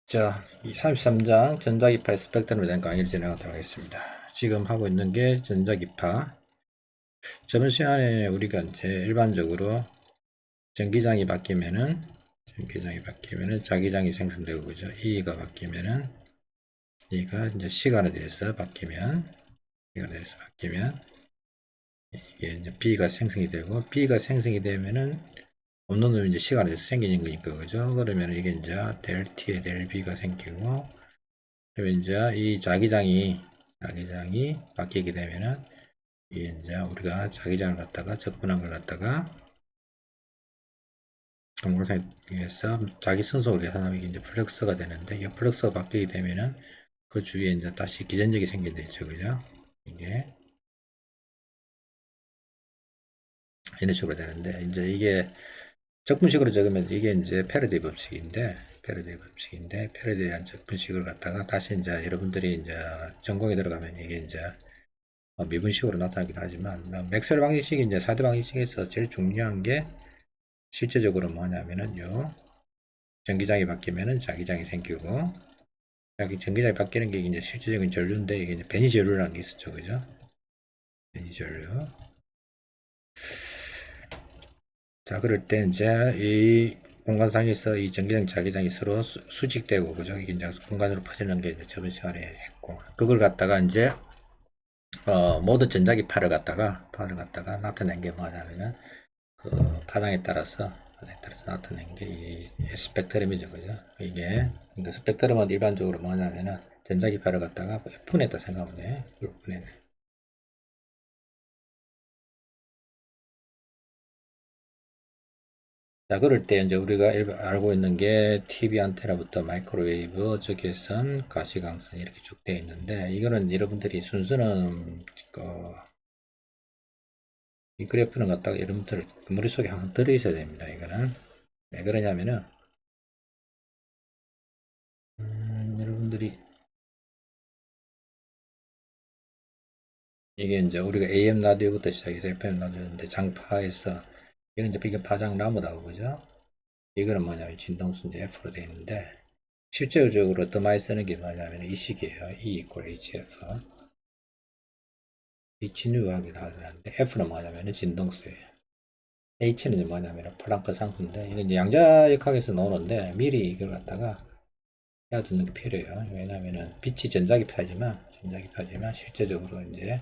자, 이 33장 전자기파의 스펙트럼에 대한 강의를 진행하도록 하겠습니다. 지금 하고 있는 게 전자기파. 저번 시간에 우리가 이제 일반적으로 전기장이 바뀌면은 자기장이 생성되고, 그죠? E가 바뀌면은 E가 이제 시간에 대해서 바뀌면 이게 이제 B가 생성이 되고, B가 생성이 되면은 없는 놈이 이제 시간에 대해서 생기는 거니까, 그죠? 그러면 이게 이제 델 T에 델 B가 생기고, 그러면 이제 이 자기장이 바뀌게 되면은 이게 이제 우리가 자기장을 갖다가 적분한 걸 갖다가 공간상에서 자기 선속을 계산하면 이게 이제 플럭스가 되는데, 이게 플럭스가 바뀌게 되면은 그 주위에 이제 다시 기전적이 생긴다 했죠, 그죠? 이게 이런 식으로 되는데, 이제 이게 적분식으로 적으면 이게 이제 패러데이 법칙인데, 패러데이한 적분식을 갖다가 다시 이제 여러분들이 이제 전공에 들어가면 이게 이제 미분식으로 나타나기도 하지만, 맥스웰 방정식이 이제 4대 방정식에서 제일 중요한 게 실제적으로 뭐냐면은 요 전기장이 바뀌면은 자기장이 생기고, 전기장이 바뀌는 게 이제 실제적인 전류인데, 이게 이제 변이 전류라는 게 있었죠, 그죠? 변이 전류. 자, 그럴 때 이제 이 공간상에서 이 전기장, 자기장이 서로 수직되고, 그죠? 이게 이제 공간으로 퍼지는 게 이제 저번 시간에 했고, 그걸 갖다가 이제 모두 전자기파를 갖다가 나타낸 게 뭐냐면은 그 파장에 따라서 나타낸 게 이 스펙트럼이죠, 그죠? 이게 그러니까 스펙트럼은 일반적으로 뭐냐면은 전자기파를 갖다가 F냈다 생각하면 돼. F네. 자, 그럴 때 이제 우리가 알고 있는 게 TV 안테나부터 마이크로웨이브, 적외선, 가시광선 이렇게 쭉 되어 있는데, 이거는 여러분들이 순수는 이 그래프는 갖다가 여러분들 머릿속에 항상 들어있어야 됩니다. 이거는 왜 그러냐면은 여러분들이 이게 이제 우리가 AM 라디오부터 시작해서 FM 라디오인데, 장파에서 이게 파장 나무다고, 그죠? 이거는 뭐냐면 진동수 이제 F로 되어 있는데, 실제적으로 더 많이 쓰는 게 뭐냐면 이 식이에요. E equal HF. H누하게 나타나는데, F는 뭐냐면 진동수예요. H는 뭐냐면 플랑크 상수인데, 이건 이제 양자역학에서 나오는데 미리 이걸 갖다가 해야 되는 게 필요해요. 왜냐면은 빛이 전자기파지만 실제적으로 이제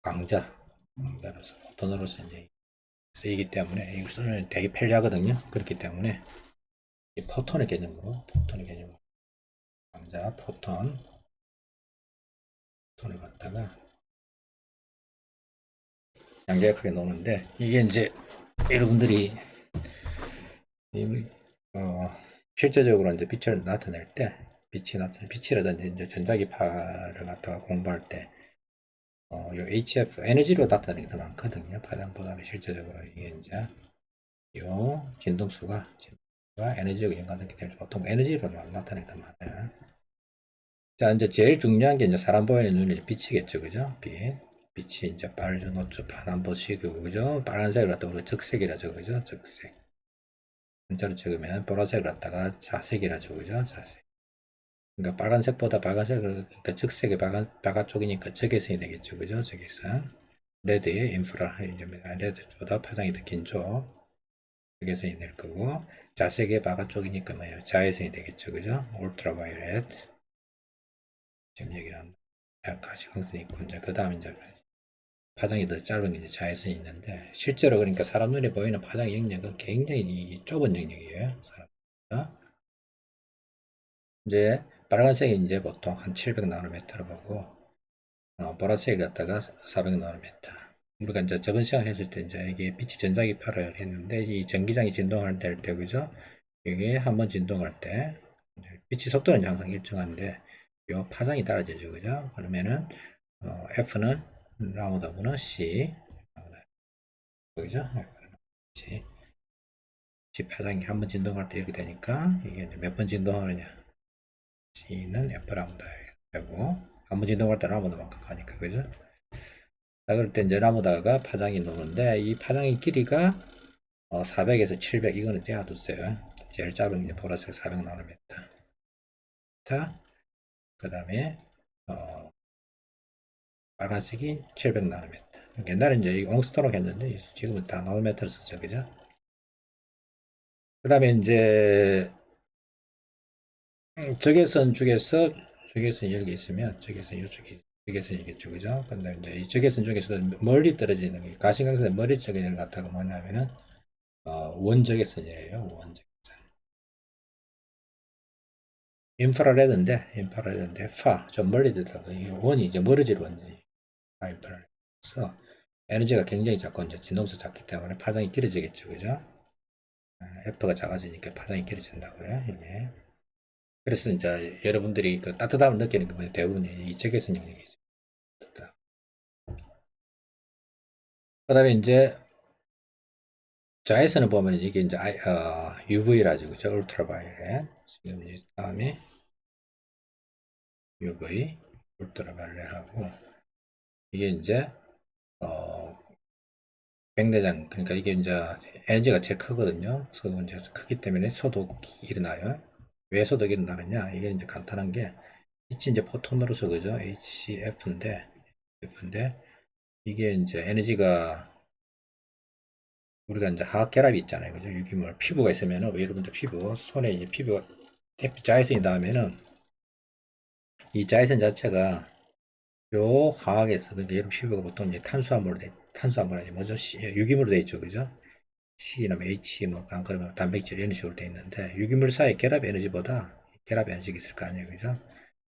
강자로서 포톤으로서 이제 쓰이기 때문에 이걸 쓰는 되게 편리하거든요. 그렇기 때문에 이 포톤의 개념으로 강자 포톤을 갖다가 양자역하게 놓는데, 이게 이제 여러분들이 실제적으로 이제 빛을 나타낼 때 빛이라든지 이제 전자기파를 갖다가 공부할 때 요 HF 에너지로 나타내는 게 더 많거든요. 파장보다는 실제적으로 이게 이제 요 진동수가 에너지하고 연관되기 때문에 보통 에너지로 나타내는 게 더 많아요. 자, 이제 제일 중요한 게 이제 사람 보이는 눈이 빛이겠죠, 그죠? 빛이 이제 빨주, 노초, 파란보시고, 그죠? 빨간색을 갖다가 우리가 적색이라죠, 그죠? 적색. 한자로 적으면 보라색을 갖다가 자색이라죠, 그죠? 자색. 그러니까 빨간색보다 그러니까 적색의 바깥쪽이니까 적외선이 되겠죠, 그죠? 적외선. 레드의 인프라 하이점이다. 레드보다 파장이 더 긴 쪽, 적외선이 될 거고, 자색의 바깥쪽이니까 뭐예요? 자외선이 되겠죠, 그죠? 울트라바이올렛. 지금 얘기를 한다. 가시광선이 있고, 이제 그 다음 이제 파장이 더 짧은 게 이제 자외선이 있는데, 실제로 그러니까 사람 눈에 보이는 파장 영역은 굉장히 좁은 영역이에요. 사람. 이제 빨간색이 이제 보통 한 700나노미터로 보고, 보라색을 갖다가 400나노미터. 우리가 이제 저번 시간 했을 때 이제 이게 빛이 전자기파를 했는데, 이 전기장이 진동할 때, 그죠? 이게 한번 진동할 때 빛이 속도는 항상 일정한데 요 파장이 달라지죠, 그죠? 그러면은 F는 라운드하고는 C, 그죠? C 파장이 한번 진동할 때 이렇게 되니까 이게 몇 번 진동하느냐, C는 F 라운드 되고, 한번 진동할 때 라운드만큼 가니까, 그죠? 자, 그럴 때 이제 라운드가 파장이 노는데, 이 파장의 길이가 400에서 700, 이거는 떼어두세요. 제일 작은 게 보라색 400 나노미터. 그 다음에 빨간색이 700 나노미터. 옛날에 이제 이 옹스톤으로 했는데 지금은 다 나노미터를 쓰죠, 그죠? 그 다음에 이제 적외선 중에서 적외선이 여기 있으면 적외선 이쪽이 적외선이겠죠, 그죠? 근데 이제 이 적외선 중에서 멀리 떨어지는 게 가시광선의 멀리 떨어지는 것 같다고 뭐냐면은 원적외선이에요, 원적외선. 인프라레드인데 좀 멀리 들다가 이 원이 이제 멀어질 원이 인프라레드서 에너지가 굉장히 작고 이제 진동수 작기 때문에 파장이 길어지겠죠, 그죠? F가 작아지니까 파장이 길어진다고요, 이게. 그래서 이제 여러분들이 그 따뜻함을 느끼는 게 뭐냐, 대부분 이 적외선 영역이죠. 그 다음에 이제 자외선을 보면 이게 이제 UV라죠, 그죠? 울트라바이올렛. 지금 이제 다음에 UV, 울트라바이올렛하고 이게 이제 백내장, 그러니까 이게 이제 에너지가 제일 크거든요. 그래서 이제 크기 때문에 소독이 일어나요. 왜 소독이 일어나느냐? 이게 이제 간단한 게 빛이 이제 포톤으로서 그죠? F인데 이게 이제 에너지가 우리가 이제 화학 결합이 있잖아요, 그죠? 유기물 피부가 있으면은 여러분들 피부 손에 이제 피부가 자외선이 닿으면은 이 자외선 자체가 요 화학에서 그러니까 여러분 피부가 보통 이제 탄수화물 아니 뭐죠? 유기물로 돼 있죠, 그죠? C나 H, 뭐, 그러면 단백질 이런 식으로 돼 있는데, 유기물 사이 결합 에너지보다 결합 에너지가 있을 거 아니에요, 그죠?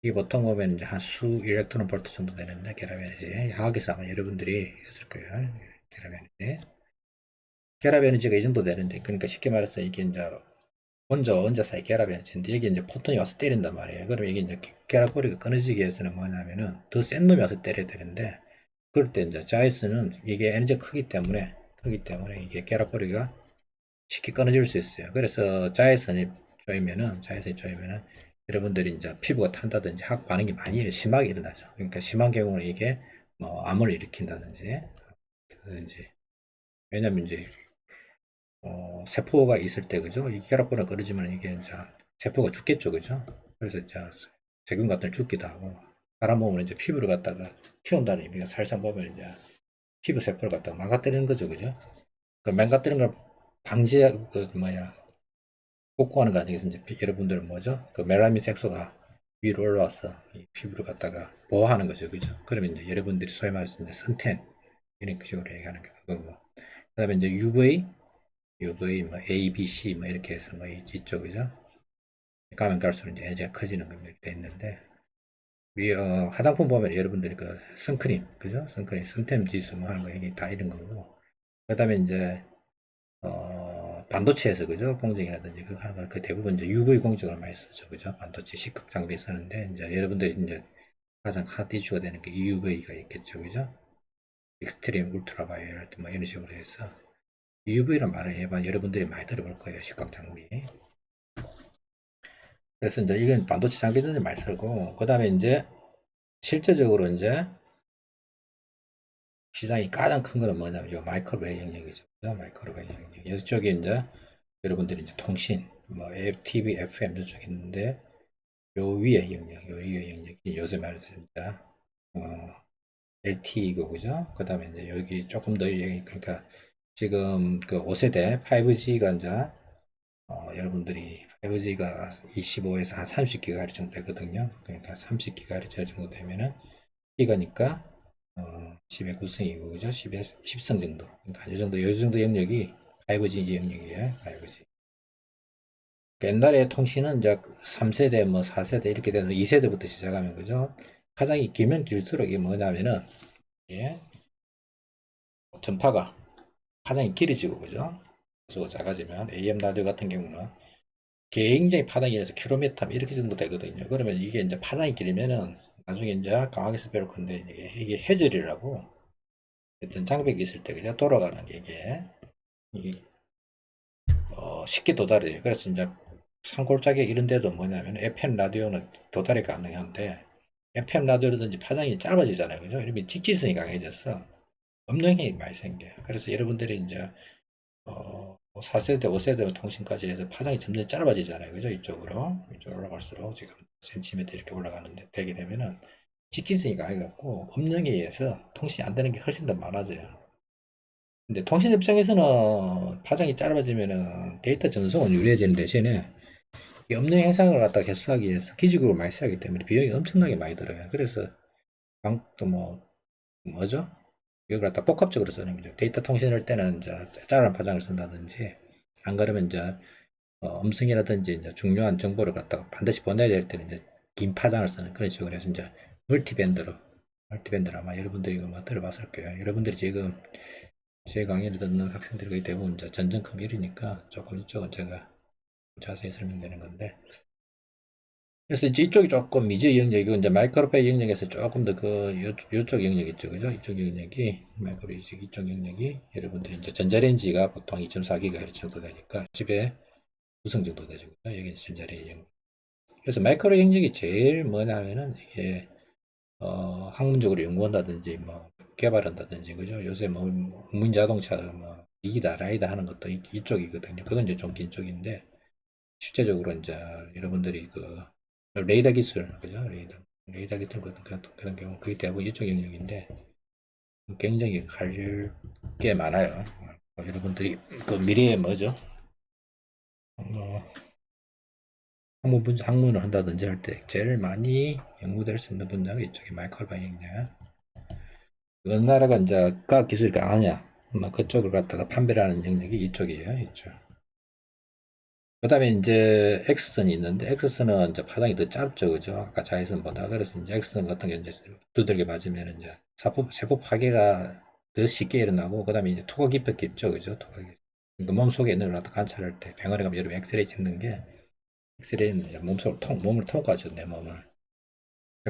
이게 보통 보면 이제 한 수 일렉트론 볼트 정도 되는데, 결합 에너지. 화학에서 아마 여러분들이 했을 거예요. 결합 에너지. 결합 에너지가 이 정도 되는데, 그러니까 쉽게 말해서 이게 이제 원자 사이 결합 에너지인데, 여기 이제 포톤이 와서 때린단 말이에요. 그럼 이게 이제 결합고리가 끊어지기 위해서는 뭐냐면은, 더 센 놈이 와서 때려야 되는데, 그럴 때 이제 자이스는 이게 에너지가 크기 때문에 이게 결합고리가 쉽게 끊어질 수 있어요. 그래서 자외선이 쪼이면은 여러분들이 이제 피부가 탄다든지 항 반응이 많이 심하게 일어나죠. 그러니까 심한 경우는 이게 뭐 암을 일으킨다든지 왜냐면 이제 세포가 있을 때 그죠? 이 혈압보다 끊어지면 이게 이제 세포가 죽겠죠, 그죠? 그래서 이제 세균 같은 걸 죽기도 하고 사람 몸은 이제 피부를 갖다가 키운다는 의미가 살살 보면 이제 피부 세포를 갖다가 망가뜨리는 거죠, 그죠? 그 망가뜨리는 걸 그 뭐야 복구하는 과정에서 이제 여러분들은 뭐죠? 그 멜라민 색소가 위로 올라와서 이 피부를 갖다가 보호하는 거죠, 그죠? 그러면 이제 여러분들이 소위 말해서 이제 선텐 이런 식으로 얘기하는 게 그거고. 그다음에 이제 UV 뭐 A, B, C 뭐 이렇게 해서 뭐 있죠, 그죠? 가면 갈수록 이제 에너지가 커지는 것들이 돼 있는데 화장품 보면 여러분들이 그 선크림, 그죠? 선크림, 선템 지수 뭐 하는 거 이게 다 이런 거고. 그다음에 이제 반도체에서 그죠? 공정이라든지 그 하는 거 그 대부분 이제 UV 공정을 많이 쓰죠, 그죠? 반도체 시각 장비 쓰는데 이제 여러분들이 이제 가장 핫 이슈가 되는 게 UV가 있겠죠, 그죠? 익스트림 울트라바이올렛 뭐 이런 식으로 해서 UV란 말을 해봐 여러분들이 많이 들어볼 거예요, 시각 장비. 그래서 이제 이건 반도체 장비들을 많이 쓰고 그 다음에 이제 실제적으로 이제 시장이 가장 큰 거는 뭐냐면 요 마이크로웨이브 영역이죠, 그죠? 마이크로웨이브 영역. 이쪽에 이제 여러분들이 이제 통신, 뭐 TV, FM 이쪽에 있는데 요 위에 영역, 요 위에 영역이 요새 말해서 진짜 LTE고 그죠? 그 다음에 이제 여기 조금 더 그러니까 지금 그 5세대 5G가 이제 여러분들이 5G가 25에서 한 30GHz 정도 되거든요. 그러니까 30GHz 정도 되면은 기가니까 10의 9승이고 그죠? 10의 10승 정도. 그러니까 요 정도 영역이 5G 영역이에요. 5G. 옛날에 통신은 이제 3세대, 뭐 4세대 이렇게 되는 2세대부터 시작하면 그죠? 가장 길면 길수록 이게 뭐냐면은 예, 전파가 파장이 길어지고 그죠? 그래서 작아지면 AM 라디오 같은 경우는 굉장히 파장이 일어서 킬로미터 이렇게 정도 되거든요. 그러면 이게 이제 파장이 길면은 나중에 이제 강하게 스페럴 건데 이게 해저리라고 어떤 장벽이 있을 때 그냥 돌아가는 게 이게 쉽게 도달해요. 그래서 이제 산골짜기 이런 데도 뭐냐면 FM 라디오는 도달이 가능한데 FM 라디오라든지 파장이 짧아지잖아요. 그죠? 이러면 직지성이 강해져서 음영이 많이 생겨요. 그래서 여러분들이 이제 4세대, 5세대 통신까지 해서 파장이 점점 짧아지잖아요. 그죠? 이쪽으로 올라갈수록 지금 센티미터 이렇게 올라가는데 되게 되면은 디킨슨이가 해갖고 음영에 의해서 통신이 안 되는 게 훨씬 더 많아져요. 근데 통신 입장에서는 파장이 짧아지면은 데이터 전송은 유리해지는 대신에 이 음영 해상을 갖다가 개수하기 위해서 기지국을 많이 써야 하기 때문에 비용이 엄청나게 많이 들어요. 그래서 또 뭐죠? 이걸 갖다 복합적으로 쓰는 거죠. 데이터 통신할 때는 이제 짧은 파장을 쓴다든지, 안 그러면 이제 음성이라든지 이제 중요한 정보를 갖다가 반드시 보내야 될 때는 이제 긴 파장을 쓰는 그런 식으로 해서 이제 멀티밴드로 아마 여러분들이 이거 뭐 들어봤을 거예요. 여러분들이 지금 제 강의를 듣는 학생들이 거의 대부분 이제 전전급 1이니까 조금 이쪽은 제가 자세히 설명드리는 건데, 그래서 이제 이쪽이 조금 미지의 영역이고 이제 마이크로파이 영역에서 조금 더 요쪽 영역 있죠, 그죠? 이쪽 영역이 마이크로 이쪽 영역이 여러분들이 이제 전자레인지가 보통 2.4GHz 정도 되니까 집에 구성 정도 되죠, 그죠? 여기 전자레인지 영역. 그래서 마이크로 영역이 제일 뭐냐면은 이게 학문적으로 연구한다든지 뭐 개발한다든지 그죠? 요새 뭐 무인 자동차 뭐 이기다 라이다 하는 것도 이쪽이거든요. 그건 이제 좀 긴 쪽인데 실제적으로 이제 여러분들이 레이더 기술 그죠? 레이더 기술 그런 경우 거의 대부분 이쪽 영역인데 굉장히 할 게 많아요. 여러분들이 그 미래에 뭐죠? 학문을 한다든지 할 때 제일 많이 연구될 수 있는 분야가 이쪽이 마이크로바이오 영역. 어느 나라가 이제 과학 기술이 강하냐, 뭐 그쪽을 갖다가 판별하는 영역이 이쪽이에요, 이쪽. 그 다음에 이제 X선이 있는데, X선은 이제 파장이 더 짧죠, 그죠? 아까 자외선보다. 그래서 이제 X선 같은 경우 이제 두들겨 맞으면 이제 세포 파괴가 더 쉽게 일어나고, 그 다음에 이제 토가 깊죠, 그죠? 토가 깊. 그 몸속에 있는 걸 갖다 관찰할 때, 병원에 가면 여러분 엑스레이 찍는 게, 엑스레이는 이제 몸을 통과하죠, 내 몸을.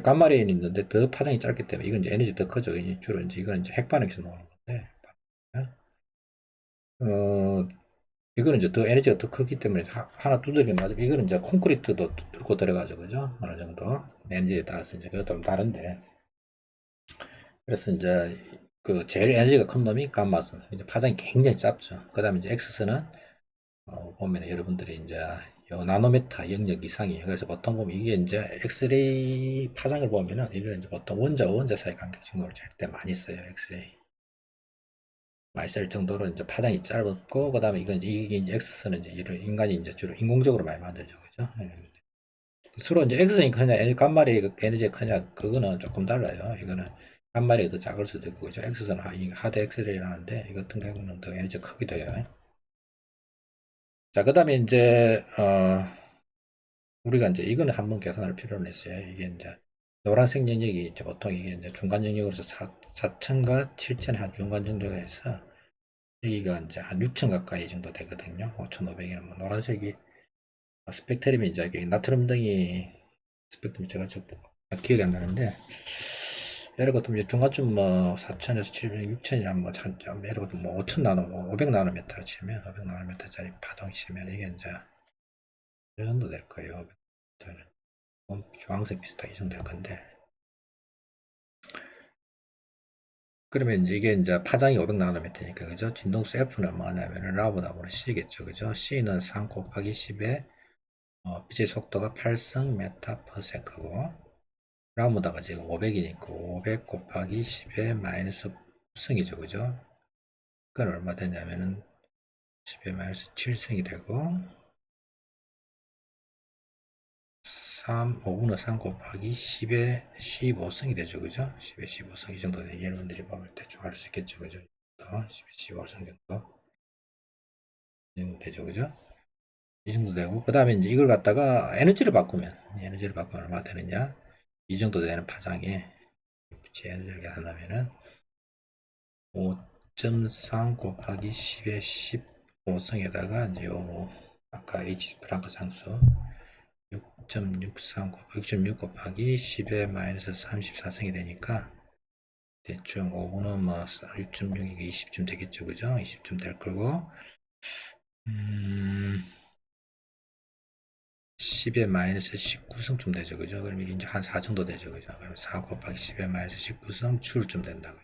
깜마레인이 있는데 더 파장이 짧기 때문에 이건 이제 에너지 더 커져. 주로 이제 이건 이제 핵반응에서 나오는 건데, 어, 이거는 이제 더 에너지가 더 크기 때문에 하나 두들겨 맞으면 이거는 이제 콘크리트도 뚫고 들어가죠, 그죠? 어느 정도 에너지에 따라서 이제 그것도 좀 다른데, 그래서 이제 그 제일 에너지가 큰 놈이 감마선, 이제 파장이 굉장히 짧죠. 그다음에 이제 엑스선은 보면 여러분들이 이제 요 나노메타 영역 이상이에요. 그래서 보통 보면 이게 이제 엑스레이 파장을 보면은 이거는 이제 보통 원자 사이 간격 증거를 잴 때 많이 써요. 엑스레이 많이 쓸 정도로 이제 파장이 짧았고, 그 다음에 이게 이제 X선은 이제 이런 인간이 이제 주로 인공적으로 많이 만들죠, 그죠? 서로 이제 X선이 크냐, 깜마리 에너지가 크냐, 그거는 조금 달라요. 이거는 깜마리가 더 작을 수도 있고, 그죠? X선은 하드 엑스레이라는데, 이 같은 경우는 더 에너지가 크기도 해요. 자, 그 다음에 이제, 우리가 이제 이거는 한번 계산할 필요는 있어요. 이게 이제 노란색 영역이 이제 보통 이게 이제 중간 영역으로서 4천과 7천 한 중간 정도가 해서 여기가 이제 한 6천 가까이 정도 되거든요. 5,500이면 뭐 노란색이 스펙트럼이 이제 나트륨 등이 스펙트럼 제가 기억이 안 나는데, 예를 들면 이제 중간쯤 뭐 4천에서 700, 6천이란 뭐 예를 들면 뭐 5천 나노, 500 나노미터를 치면 500 나노미터짜리 파동 치면 이게 이제 이 정도 될 거예요. 주황색 비슷하게 이 정도 될 건데, 그러면 이제 이게 이제 파장이 500 나노미터니까 그죠? 진동수 F는 뭐냐면은 라보다보는 C겠죠, 그죠? C는 3 곱하기 10에 빛의 속도가 8성 메타 퍼 세크고, 라무다가 지금 500이니까 500 곱하기 10의 마이너스 9성이죠, 그죠? 그건 얼마 되냐면은 10의 마이너스 7성이 되고, 5분의 3 곱하기 10의 15성이 되죠, 그죠? 10의 15성 이 정도 되면 여러분들이 보면 대충 알 수 있겠죠, 그죠? 10의 15성 정도 되죠, 그죠? 이 정도 되고, 그 다음에 이제 이걸 갖다가 에너지를 바꾸면 얼마 되느냐? 이 정도 되는 파장에 에너지를 계산하면은 5.3 곱하기 10의 15성에다가 이제 요 아까 H 프랑크 상수 6.6 곱하기 10의 마이너스 34성이 되니까 대충 5분은 뭐 6.6이게 20쯤 되겠죠, 그죠? 20쯤 될 거고, 10의 마이너스 19성쯤 되죠, 그죠? 그럼 이게 이제 한 4 정도 되죠, 그죠? 그럼 4 곱하기 10의 마이너스 19성 줄쯤 된다고요.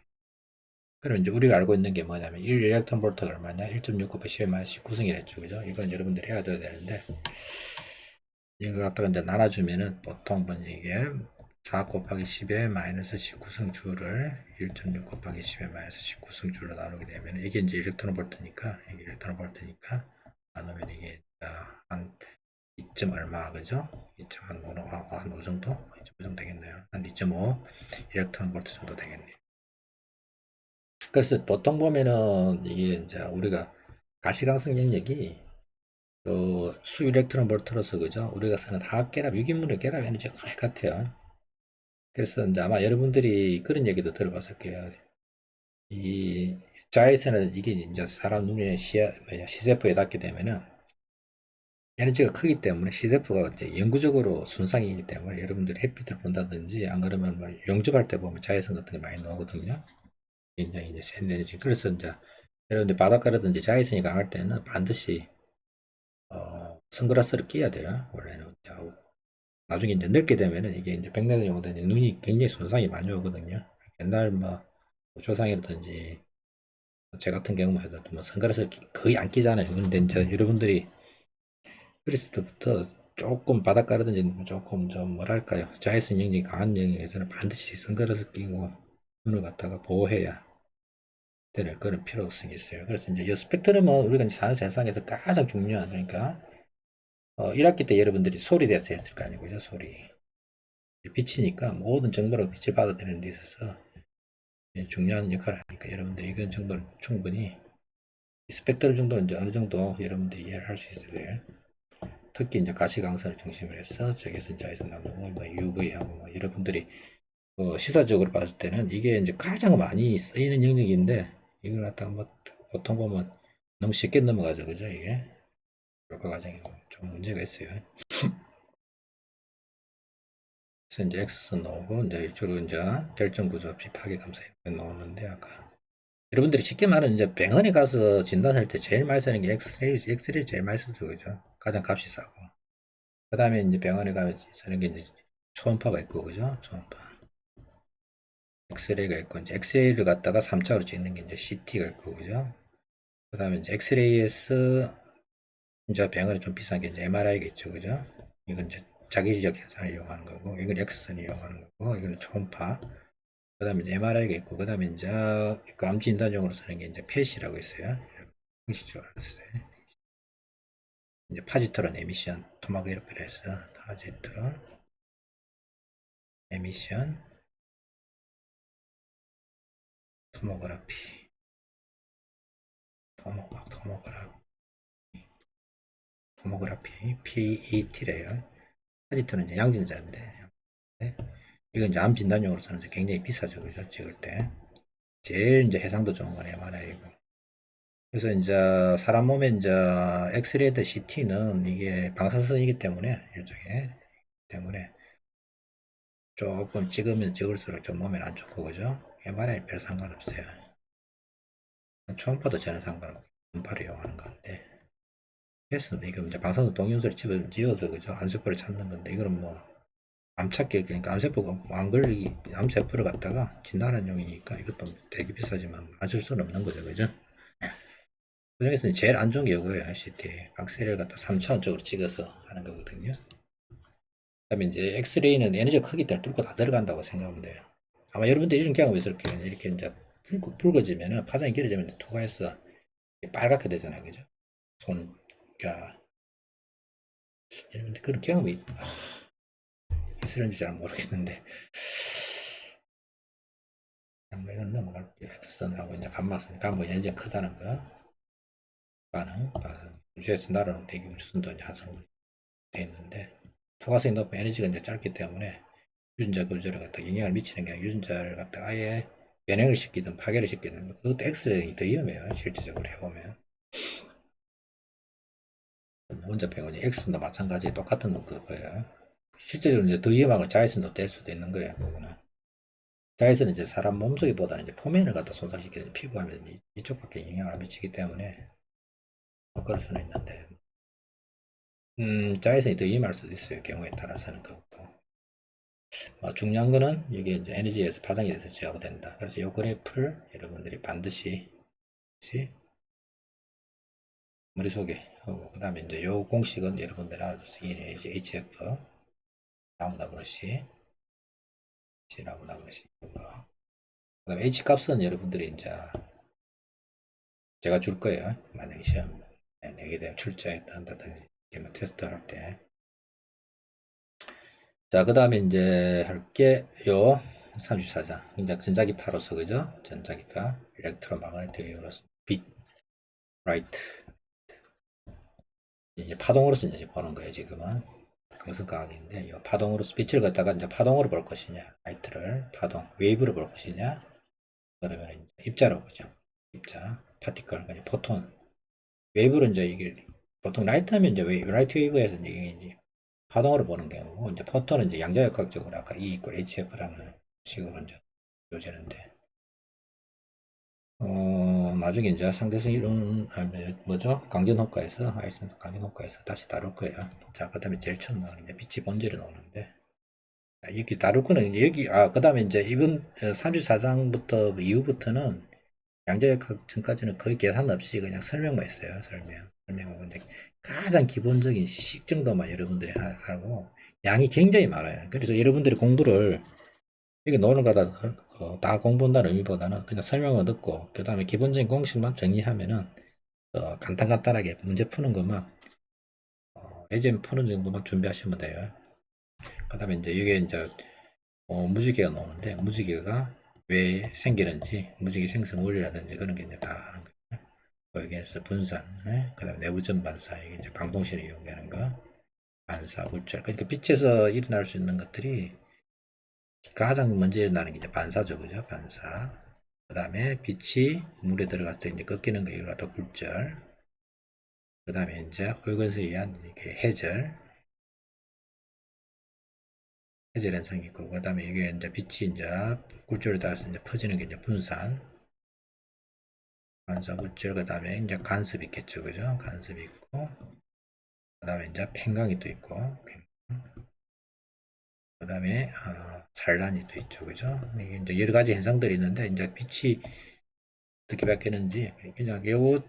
그럼 이제 우리가 알고 있는 게 뭐냐면 1 일렉트론 볼트가 얼마냐? 1.6 곱하기 10의 마이너스 19승이랬죠. 그죠? 이건 여러분들이 해야 돼야 되는데 이걸 갖다가 이제 나눠주면은 보통 이게 4 곱하기 10의 마이너스 19승 주를 1.6 곱하기 10의 마이너스 19승 주로 나누게 되면 이게 이제 일렉트론 볼트니까 이게 일렉트론 볼트니까 나누면 이게 한 2점 얼마 그죠? 2점 한 5 정도? 2.5 정도 되겠네요. 한 2.5 일렉트론 볼트 정도 되겠네요. 그래서 보통 보면은 이게 이제 우리가 가시광선 영역이 수 일렉트론 볼트로서 그죠? 우리가 쓰는 화학결합, 유기물의 결합 에너지가 거의 같아요. 그래서 이제 아마 여러분들이 그런 얘기도 들어봤을 거예요. 이 자외선은 이게 이제 사람 눈에 시세포에 닿게 되면은 에너지가 크기 때문에 시세포가 이제 영구적으로 손상이기 때문에 여러분들이 햇빛을 본다든지 안 그러면 뭐 영접할 때 보면 자외선 같은 게 많이 나오거든요. 굉장히 이제 센 에너지. 그래서 이제 여러분들 바닷가라든지 자외선이 강할 때는 반드시 선글라스를 끼야 돼요. 원래는. 나중에 이제 늙게 되면은 이게 이제 백내장 정도 눈이 굉장히 손상이 많이 오거든요. 옛날 뭐 조상이라든지 제 같은 경우만 해도 뭐 선글라스를 거의 안 끼잖아요. 근데 이제 여러분들이 어렸을 때부터 조금 바닷가라든지 조금 좀 뭐랄까요 자외선 영역이 강한 영역에서는 반드시 선글라스 끼고 눈을 갖다가 보호해야 되는 그런 필요성이 있어요. 그래서 이제 이 스펙트럼은 우리가 이제 사는 세상에서 가장 중요한 그러니까 1학기 때 여러분들이 소리 대해서 했을 거 아니고요. 소리 빛이니까 모든 정보를 빛을 받아들이는 데 있어서 중요한 역할을 하니까 여러분들이 이건 정도는 충분히 스펙트럼 정도는 이제 어느 정도 여러분들이 이해를 할 수 있을 거예요. 특히 이제 가시광선을 중심으로 해서 적외선자외선 나누고 뭐 UV하고 뭐 여러분들이 시사적으로 봤을 때는 이게 이제 가장 많이 쓰이는 영역인데 이걸 갖다가 뭐 보통 보면 너무 쉽게 넘어가죠, 그죠? 이게 교과 과정이 좀 문제가 있어요. 그래서 이제 X선 나오고 이제 이쪽으로 이제 결정구조 비파괴 감사 나오는데 아까 여러분들이 쉽게 말하면 이제 병원에 가서 진단할 때 제일 많이 쓰는 게 엑스레이 제일 많이 쓰죠, 그죠? 가장 값이 싸고. 그 다음에 이제 병원에 가면 쓰는 게 이제 초음파가 있고, 그죠? 초음파. 엑스레이가 있고, 이제 엑스레이를 갖다가 3차로 찍는 게 이제 CT가 있고, 그죠? 그 다음에 이제 엑스레이에서 이제 병원에 좀 비싼 게 이제 MRI가 있죠, 그죠? 이건 이제 자기지적 현상을 이용하는 거고, 이건 X선을 이용하는 거고, 이거는 초음파. 그 다음에 이제 MRI가 있고, 그 다음에 이제 그 암 진단용으로 쓰는 게 이제 펫이라고 있어요. 형식적으로 알았어요. 이제 파지트론 에미션 토모그래피를 해서 파지트론 에미션 토모그래피 토모그래피 PET래요. 파지트론 이제 양진자인데 이건 이제 암 진단용으로 쓰는 굉장히 비싸죠, 그죠? 찍을 때 제일 이제 해상도 좋은 건 MRI고. 그래서 이제 사람 몸에 이제 엑스레이드 CT는 이게 방사선이기 때문에 일종의 때문에 조금 찍으면 찍을수록 좀 몸에 안 좋고 그죠? MRI 별 상관없어요. 초음파도 전혀 상관없고 초음파를 이용하는 건데 그래서 이거 이제 방사선 동위원소를 지어서 그죠? 암세포를 찾는 건데 이거는 뭐 암찾기 그러니까 암세포가 안 걸리기 암세포를 갖다가 진단하는 용이니까 이것도 되게 비싸지만 안 쓸 수는 없는 거죠, 그죠? 그 중에서 제일 안 좋은 게 이거예요. CT 박스를 갖다 3차원적으로 찍어서 하는 거거든요. 그다음에 이제 엑스레이는 에너지가 크기 때문에 뚫고 다 들어간다고 생각하면 돼요. 아마 여러분들 이런 경험이 있을 거예요. 이렇게 이제 붉어지면은 파장이 길어지면 투과해서 빨갛게 되잖아요, 그죠? 손, 야, 여러분들 그런 경험이 있으는지 잘 모르겠는데, 이건 넘어갈게요. X선하고 이제 감마선, 감마 에너지가 크다는 거, 반응, 우주에서 날아오는 대기 우주선도 이제 한성분이 돼 있는데, 투과성이 높은 에너지가 이제 짧기 때문에 유전자 구조를 갖다 영향을 미치는 게 아니라 유전자를 갖다 아예 변형을 시키든 파괴를 시키든 그것도 X형이 더 위험해요. 실질적으로 해보면 원자병원이 X도 마찬가지 똑같은 거예요. 실제로 이제 더 위험한 건 자외선도 될 수도 있는 거예요. 그거는 자외선은 이제 사람 몸속에보다는 이제 표면을 갖다 손상시키는 피부하면 이쪽밖에 영향을 미치기 때문에 그럴 수는 있는데 자외선이 더 위험할 수도 있어요. 경우에 따라서는 그것도 중요한 거는 이게 이제 에너지에서 파장이 돼서 제어가 된다. 그래서 이 그래프를 여러분들이 반드시 머릿속에 하고, 그 다음에 이제 요 공식은 여러분들 알아두세요. 이게 이제 HF 나무나무 C 나무나무 C 그 다음에 H 값은 여러분들이 이제 제가 줄 거예요. 만약에 시험 내게 되면 출제에 한다든지 뭐 테스트 할 때. 자, 그 다음에 이제 할게 요 34장 이제 전자기파로서 그죠? 전자기파 일렉트로마그네틱 웨이브로서 빛 라이트 이제 파동으로서 이제 보는 거예요. 지금은 그것은 과학인데 이 파동으로서 빛을 갖다가 이제 파동으로 볼 것이냐, 라이트를 파동 웨이브로 볼 것이냐, 그러면 이제 입자로 보죠. 입자 파티클 그냥 포톤 웨이브로 이제 이게 보통 라이트 하면 이제 라이트 웨이브에서 이제 파동으로 보는 경우고, 이제 포톤은 이제 양자역학적으로 아까 E 이퀄 HF라는 식으로 이제 요지는데, 나중에 이제 상대성 이론, 뭐죠? 강전효과에서, 아이스면 강전효과에서 다시 다룰 거예요. 자, 그 다음에 제일 처음 나오는 이제 빛이 번지로 나오는데, 여기 다룰 거는 이제 여기, 그 다음에 이제 이번 34장부터 이후부터는 양자역학 전까지는 거의 계산 없이 그냥 설명만 했어요. 설명하고 이제 가장 기본적인 식 정도만 여러분들이 하고, 양이 굉장히 많아요. 그래서 여러분들이 공부를 이게 노는 거다 다 공부한다는 의미보다는 그냥 설명을 듣고 그 다음에 기본적인 공식만 정리하면은 간단하게 문제 푸는 것만 예전 푸는 정도만 준비하시면 돼요. 그 다음에 이제 이게 이제 무지개가 나오는데, 무지개가 왜 생기는지, 무지개 생성 원리라든지 그런 게 이제 다 하는 거예요. 여기에서 분산, 그 다음에 내부전 반사, 이게 이제 강동실을 이용하는 거, 반사, 물질. 그러니까 빛에서 일어날 수 있는 것들이 가장 먼저 일어나는 게 이제 반사죠, 그죠? 반사. 그 다음에 빛이 물에 들어갈 때 이제 꺾이는 거, 이걸 갖다 굴절. 그 다음에 이제 홀건수에 의한 이게 해절. 해절 현상이 있고, 그 다음에 이게 이제 빛이 이제 굴절에 따라서 이제 퍼지는 게 이제 분산. 반사, 굴절, 그 다음에 이제 간섭이 있겠죠, 그죠? 간섭이 있고, 그 다음에 이제 팽강이 또 있고, 그 다음에 산란이 또 있죠, 그죠? 이게 이제 여러 가지 현상들이 있는데, 이제 빛이 어떻게 바뀌는지 그냥 요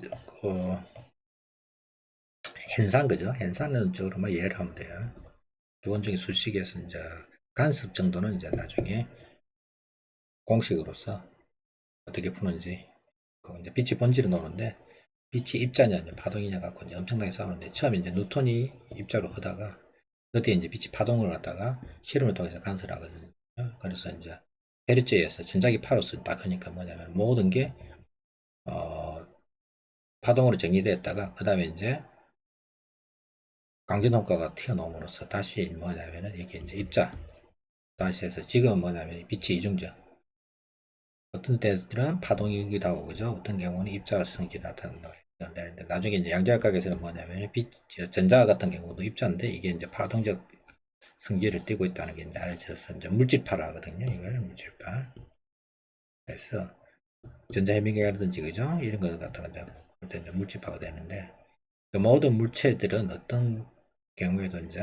현상, 그죠? 현상은 쪽으로만 이해를 하면 돼요. 기본적인 수식에서 이제 간섭 정도는 이제 나중에 공식으로서 어떻게 푸는지, 이제 빛이 번지로 나오는데, 빛이 입자냐 아니면 파동이냐 갖고 이제 엄청나게 싸우는데, 처음에 이제 뉴턴이 입자로 하다가 그때 이제 빛이 파동을 갖다가 실험을 통해서 관찰을 하거든요. 그래서 이제 헤르츠에서 전자기파로서 딱 하니까 뭐냐면 모든 게 파동으로 정리되었다가 그 다음에 이제 강전효과가 튀어나옴으로써 다시 뭐냐면은 이게 이제 입자 다시 해서 지금 뭐냐면 빛의 이중적, 어떤 때는 파동이기도 하고 그죠? 어떤 경우는 입자 성질이 나타난다. 되는데 나중에 이제 양자역학에서는 뭐냐면 전자 같은 경우도 입자인데 이게 이제 파동적 성질을 띠고 있다는 게 이제 알려져서 이제 물질파라 하거든요. 이걸 물질파. 그래서 전자해미계라든지 그죠? 이런 것 갖다가 이제 물질파가 되는데, 그 모든 물체들은 어떤 경우에도 이제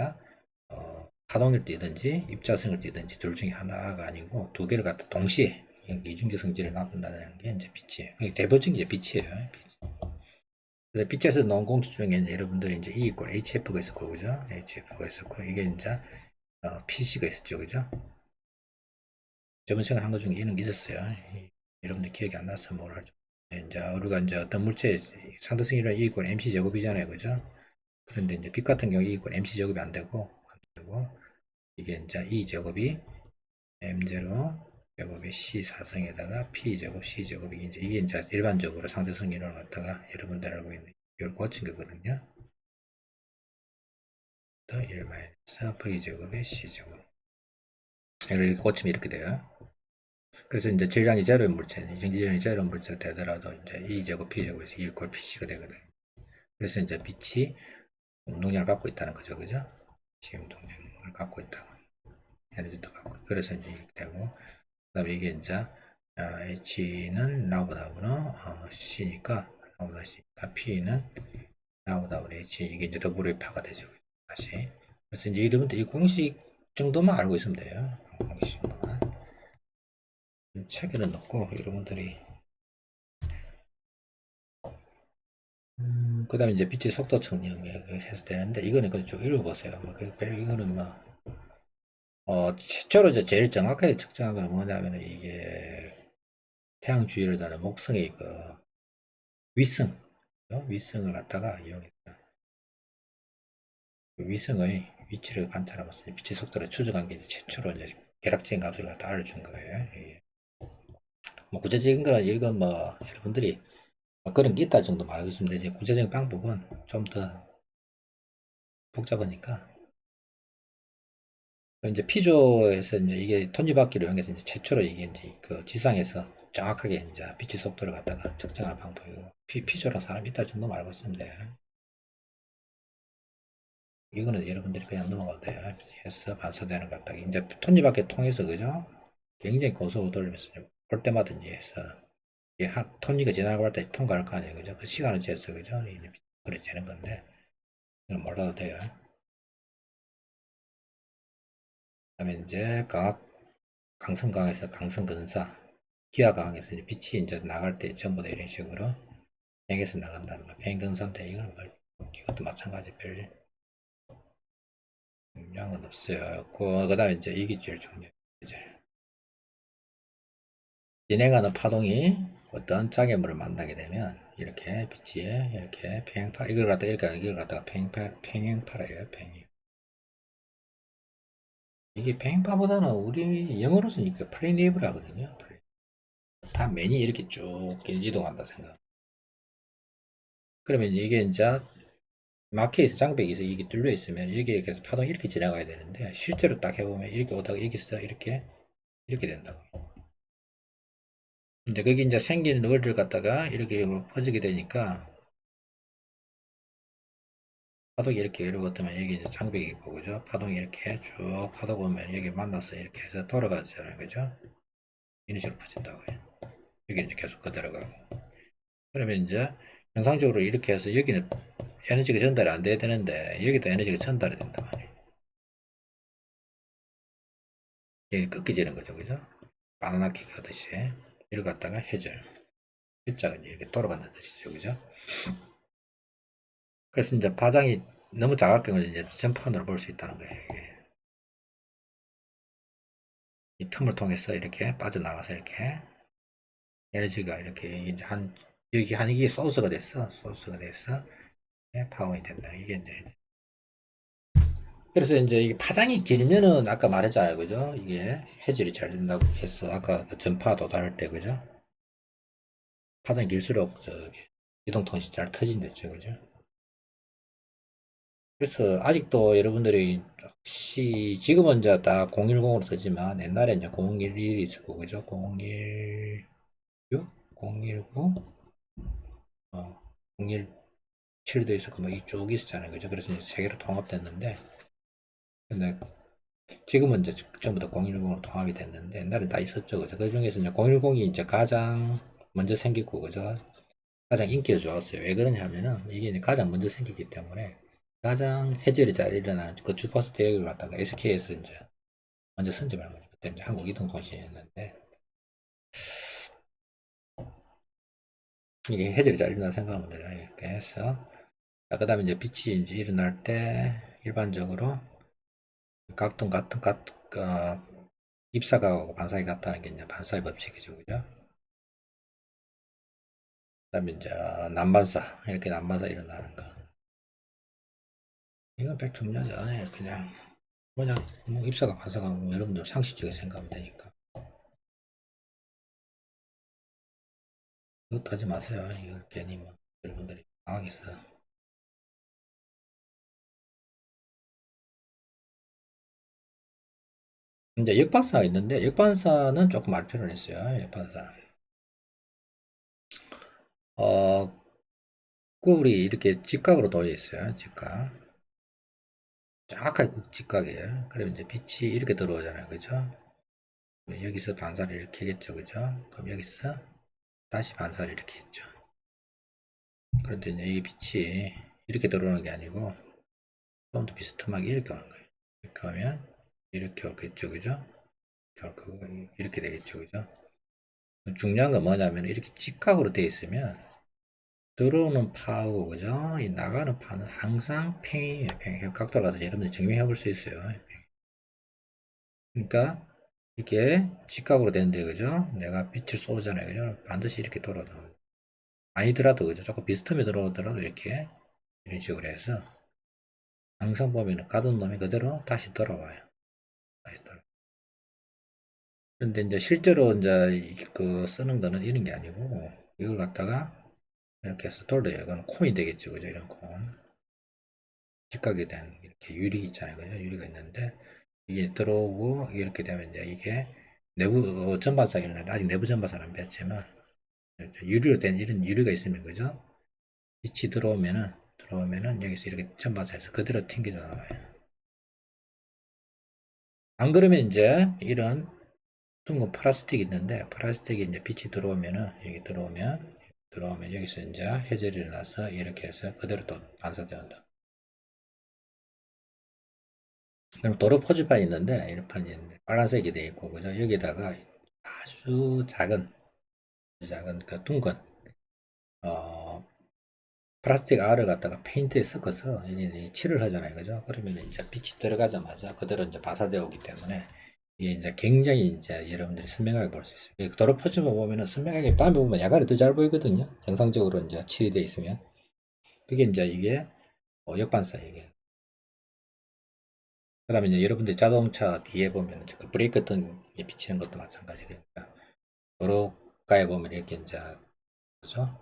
파동을 띠든지 입자성을 띠든지 둘 중에 하나가 아니고 두 개를 갖다 동시에 이중적 성질을 나타낸다는 게 이제 빛이에요. 대표적인 게 빛이에요. 그래서 빛에서 나온 공식 중에 이제 여러분들이 이제 E 이퀄 HF가 있었고 그죠? HF가 있었고 이게 이제 PC가 있었죠, 그죠? 저번 시간에 한 것 중에 이런 게 있었어요. 여러분들 기억이 안 나서 모르죠. 이제 우리가 이제 어떤 물체 상대성이란 E 이퀄 MC 제곱이잖아요, 그죠? 그런데 이제 빛 같은 경우 E 이퀄 MC 제곱이 안 되고 이게 이제 E 제곱이 M0 제곱이 C 4승에다가 P 제곱 C 제곱이 이게 이제 일반적으로 상대성 이론을 갖다가 여러분들 알고 있는 이걸 고친 거거든요. 더 1 마이너스 V 제곱의 C 제곱. 이렇게 고치면 이렇게 돼요. 그래서 이제 질량이 제로인 물체, 질량이 제로인 물체가 되더라도 이제 E 제곱 P 제곱에서 E 이퀄 PC가 되거든요. 그래서 이제 빛이 운동량을 갖고 있다는 거죠, 그죠? 지금 운동량을 갖고 있다고. 에너지도 갖고. 그래서 이제 이렇게 되고, 그다음에 이게 이제 H는 나보다 C니까 나보다 C니까 P는 나보다 H, 이게 이제 더블의 파가 되죠. 다시. 그래서 이제 여러분들 이 공식 정도만 알고 있으면 돼요. 공기 정도만. 책에는 넣고 여러분들이 그 다음에 이제 빛의 속도 측정해서 되는데 이거는 그냥 쭉 읽어보세요. 이거는 최초로 이제 제일 정확하게 측정한 건 뭐냐면은 이게 태양 주위를 다는 목성의 그 위성, 위성을 갖다가 이용해서 그 위성의 위치를 관찰하면서 빛의 속도를 추적한 게 이제 최초로 이제 계략적인 값을 갖다 알려준 거예요. 이게. 뭐 구체적인 거는 이건 여러분들이 그런 게 있다 정도 말하고 있으면 되지 구체적인 방법은 좀 더 복잡하니까 이제 피조에서 이제 이게 톤지바퀴를 이용해서 이제 최초로 이게 이제 그 지상에서 정확하게 이제 빛의 속도를 갖다가 측정하는 방법이고 피조랑 사람이 있다 정도 말고 있으면 돼. 이거는 여러분들이 그냥 넘어가도 돼요. 해서 반사되는 것 같다. 이제 톱니바퀴 통해서 그죠? 굉장히 고속으로 돌리면서 올 때마다 이제 해서 톱니가 지나갈 때 통과할 거 아니에요. 그죠? 그 시간을 재서 그죠? 그래 되는 건데 이건 몰라도 돼요. 그다음에 이제 강성강에서 강성근사 기아강에서 이제 빛이 이제 나갈 때 전부 다 이런 식으로 팽에서 나간다는 거. 팽근선대 이건 이것도 마찬가지 별 중요한 건 없어요. 그다음에 이제 이게 제일 중요해요. 진행하는 파동이 어떤 장애물을 만나게 되면 이렇게 빛이 이렇게 평행파 이걸 갖다가 평행파래요. 평행. 이게 평행파보다는 우리 영어로서는 이게 플레인웨이브라 하거든요. 다 맨이 이렇게 쭉 이동한다 생각. 그러면 이게 이제 마켓에서 장벽에서 이게 뚫려 있으면 여기에 계속 파동이 이렇게 지나가야 되는데 실제로 딱 해보면 이렇게 오다가 여기서 이렇게 된다고. 근데 거기 이제 생긴 널을 갖다가 이렇게 퍼지게 되니까 파동이 이렇게 예를 들면 여기 이제 장벽이 있고 그죠? 파동이 이렇게 쭉 파다 보면 여기 만나서 이렇게 해서 돌아가잖아요, 그죠? 이런 식으로 퍼진다고요. 여기 이제 계속 그대로가고. 그러면 이제 정상적으로 이렇게 해서 여기는 에너지가 전달이 안 돼야 되는데 여기도 에너지가 전달이 된단 말이에요. 여기 꺾이지는 거죠, 그죠? 바나나 킥 하듯이 이걸 갖다가 해줘요. X자가 이제 이렇게 돌아가는 뜻이죠, 그죠? 그래서 이제 파장이 너무 작았던 이제 전판으로 볼 수 있다는 거예요. 이게. 이 틈을 통해서 이렇게 빠져나가서 이렇게 에너지가 이렇게 이제 여기 이게 소스가 됐어 파워이 된다. 이게 이제 그래서 이제 이게 파장이 길면은 아까 말했잖아요, 그죠? 이게 해질이 잘 된다고 해서 아까 그 전파 도달할 때 그죠? 파장이 길수록 저기 이동통신 잘 터진댔죠, 그죠? 그래서 아직도 여러분들이 혹시 지금은 이제 다 010으로 쓰지만 옛날에 이제 011이 있었고 그죠? 016, 019, 017도 있었고 뭐 이쪽 있었잖아요, 그죠? 그래서 이제 세 개로 통합됐는데 근데 지금은 이제 전부 다 010으로 통합이 됐는데 옛날에 다 있었죠, 그죠? 그 중에서 이제 010이 이제 가장 먼저 생기고 그죠? 가장 인기가 좋았어요. 왜 그러냐면은 이게 이제 가장 먼저 생기기 때문에 가장 해결이 잘 일어나는 그 주파수 대역을 갖다가 SK에서 이제 먼저 선점한 거죠. 그때 이제 한국이동통신이었는데 이게 해결이 잘 일어나 생각하면 돼요. 이렇게 해서 그 다음에 이제 빛이 이제 일어날 때 일반적으로 입사각하고 반사각이 같다는 게 이제 반사의 법칙이죠, 그죠? 그 다음에 이제 난반사 이렇게 난반사 일어나는 거. 이건 별 중요하지 않아요. 그냥 뭐 입사각 반사각 뭐 여러분들 상식적으로 생각하면 되니까. 이것도 하지 마세요. 이걸 괜히 뭐 여러분들이 당황해서. 이제 역반사가 있는데 역반사는 조금 알 필요는 있어요. 역반사. 어, 꿀이 이렇게 직각으로 놓여 있어요. 직각. 정확하게 직각이에요. 그럼 이제 빛이 이렇게 들어오잖아요. 그죠? 여기서 반사를 이렇게 하겠죠. 그죠? 그럼 여기서 다시 반사를 이렇게 했죠. 그런데 이제 이 빛이 이렇게 들어오는 게 아니고 좀 더 비스듬하게 이렇게 오는 거예요. 이렇게 하면 이렇게 오겠죠, 그죠? 이렇게 되겠죠, 그죠? 중요한 건 뭐냐면 이렇게 직각으로 되어 있으면 들어오는 파하고 그죠? 이 나가는 파는 항상 평이에요. 평 각도로 가서 여러분들 증명해 볼 수 있어요. 그러니까 이게 직각으로 되는데 그죠? 내가 빛을 쏘잖아요, 그죠? 반드시 이렇게 돌아도 아니더라도 그죠? 조금 비슷하게 들어오더라도 이렇게 이런 식으로 해서 항상 보면은 가던 놈이 그대로 다시 돌아와요. 다시 돌아. 그런데 이제 실제로 이제 그 쓰는 거는 이런 게 아니고 이걸 갖다가 이렇게 해서 돌려요. 이건 콘이 되겠죠, 그죠? 이런 콘. 직각이 된 이렇게 유리 있잖아요, 그죠? 유리가 있는데 이게 들어오고 이렇게 되면 이제 이게 내부 전반사기는 아직 내부 전반사는 안 뺐지만 유리로 된 이런 유리가 있으면 그죠? 빛이 들어오면은 여기서 이렇게 전반사에서 그대로 튕겨져 나와요. 안 그러면 이제 이런 둥근 플라스틱이 있는데 플라스틱이 이제 빛이 들어오면은 여기 들어오면 여기서 이제 해절이 일어나서 이렇게 해서 그대로 또 반사되온다. 그럼 도로 표지판이 있는데 이런 판이 있는데 빨간색이 되어 있고 그죠? 여기다가 아주 작은 그 둥근 어, 플라스틱 알을 갖다가 페인트에 섞어서 여기 칠을 하잖아요, 그죠? 그러면 이제 빛이 들어가자마자 그대로 이제 반사되어 오기 때문에 이게 이제 굉장히 이제 여러분들이 선명하게 볼 수 있어요. 도로 표지판 보면은 선명하게 밤에 보면 야간에 더 잘 보이거든요. 정상적으로 이제 칠이 되어 있으면 그게 이제 이게 역반사 이게. 그다음에 이제 여러분들 자동차 뒤에 보면 이제 그 브레이크 등에 비치는 것도 마찬가지니까 도로가에 보면 이렇게 이제 그죠?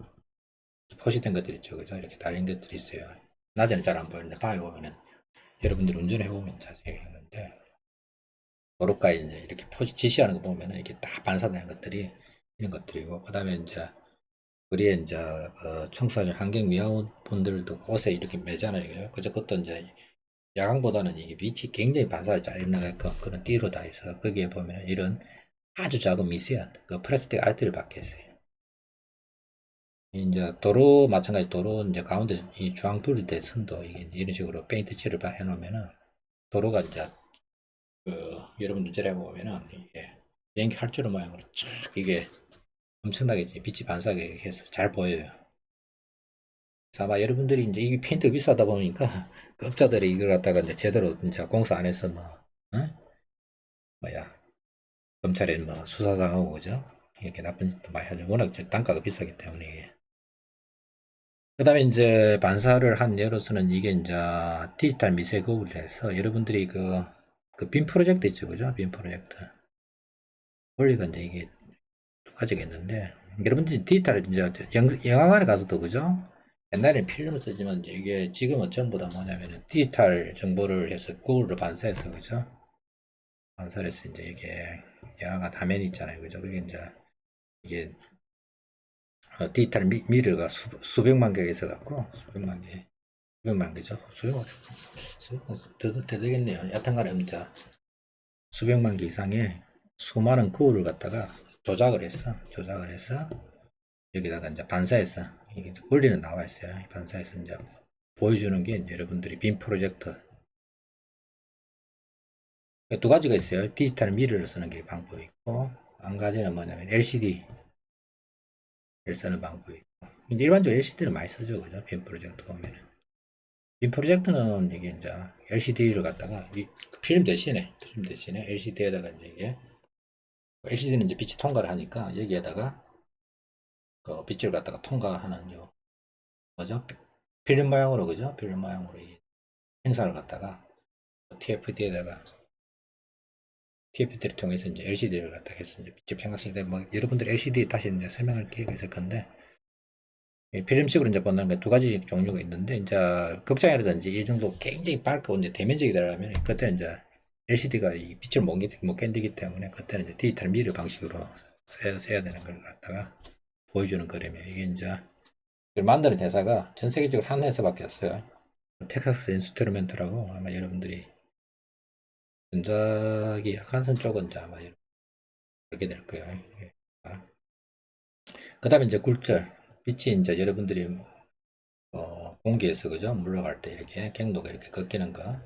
표시된 것들 있죠, 그죠? 이렇게 달린 것들이 있어요. 낮에는 잘 안 보이는데 밤에 보면은 여러분들이 운전해 보면 자세히 하는데 도로가에 이제 이렇게 표시 지시하는 거 보면은 이게 딱 반사되는 것들이 이런 것들이고 그다음에 이제 우리에 이제 청소하는 환경미화원 분들도 옷에 이렇게 매잖아요, 그죠? 그저 그것도 이제 야광보다는 이게 빛이 굉장히 반사를 잘 일어나게끔 그런 띠로 다 있어. 거기에 보면 이런 아주 작은 미세한 그 플라스틱 알트를 박혀 있어요. 이제 도로 마찬가지 도로 이제 가운데 이 주황 불이 된 선도 이게 이런 식으로 페인트 칠을 해놓으면은 도로가 이제 그 여러분 눈절에 보면은 이게 비행기 활주로 모양으로 쫙 이게 엄청나게 이제 빛이 반사하게 해서 잘 보여요. 그래서 아마 여러분들이 이제 이게 페인트가 비싸다 보니까 그 업자들이 이걸 갖다가 이제 제대로 이제 공사 안 해서 뭐 어? 뭐야 검찰에 뭐 수사당하고 그죠? 이렇게 나쁜 짓도 많이 하죠. 워낙 단가가 비싸기 때문에 이게. 그다음에 이제 반사를 한 예로서는 이게 이제 디지털 미세 거울을 해서 여러분들이 그 빔 프로젝트 있죠, 그죠? 빔 프로젝트. 원리가 이제 이게 두 가지가 있는데 여러분들이 디지털 이제 영화관에 가서도 그죠? 옛날에는 필름을 쓰지만 이제 이게 지금은 전부 다 뭐냐면은 디지털 정보를 해서 거울로 반사해서 그죠? 반사를 해서 이제 이게 영화관 화면이 있잖아요, 그죠? 그게 이제 이게 디지털 미러가 수백만 개가 있어 갖고 수백만 개죠. 더 되겠네요. 여튼간에 이제 수백만 개 이상의 수많은 거울을 갖다가 조작을 해서 여기다가 이제 반사해서 이게 원리는 나와 있어요. 반사해서 이제 보여주는 게 이제 여러분들이 빔 프로젝터 두 가지가 있어요. 디지털 미러를 쓰는 게 방법이 있고 한 가지는 뭐냐면 LCD를 쓰는 방법이 있고 일반적으로 LCD를 많이 쓰죠, 그죠? 빔 프로젝터 보면. 빔 프로젝트는 이게 이제 LCD를 갖다가 필름 대신에 LCD에다가 이제 이게 LCD는 이제 빛이 통과를 하니까 여기에다가 그 빛을 갖다가 통과하는 요 뭐죠? 필름 모양으로 그죠? 필름 모양으로 이 행사를 갖다가 TFT를 통해서 이제 LCD를 갖다가 해서 이제 빛이 평각시대 뭐 여러분들 LCD 다시 이제 설명할 기회가 있을 건데 필름식으로 이제 보는 게 두 가지 종류가 있는데 이제 극장이라든지 이 정도 굉장히 밝고 이제 대면적이 되려면 그때 이제 LCD가 이 빛을 못 견디기 때문에 그때는 이제 디지털 미러 방식으로 써야 되는 걸 갖다가 보여주는 그림이에요. 이게 이제 만드는 회사가 전 세계적으로 한 회사밖에 없어요. 텍사스 인스트루멘트라고 아마 여러분들이 전자기 한선 쪽은 이제 아마 알게 될 거예요. 그 다음에 이제 굴절 빛이 이제 여러분들이 공기에서 그죠 물러갈 때 이렇게 경도가 이렇게 꺾이는 거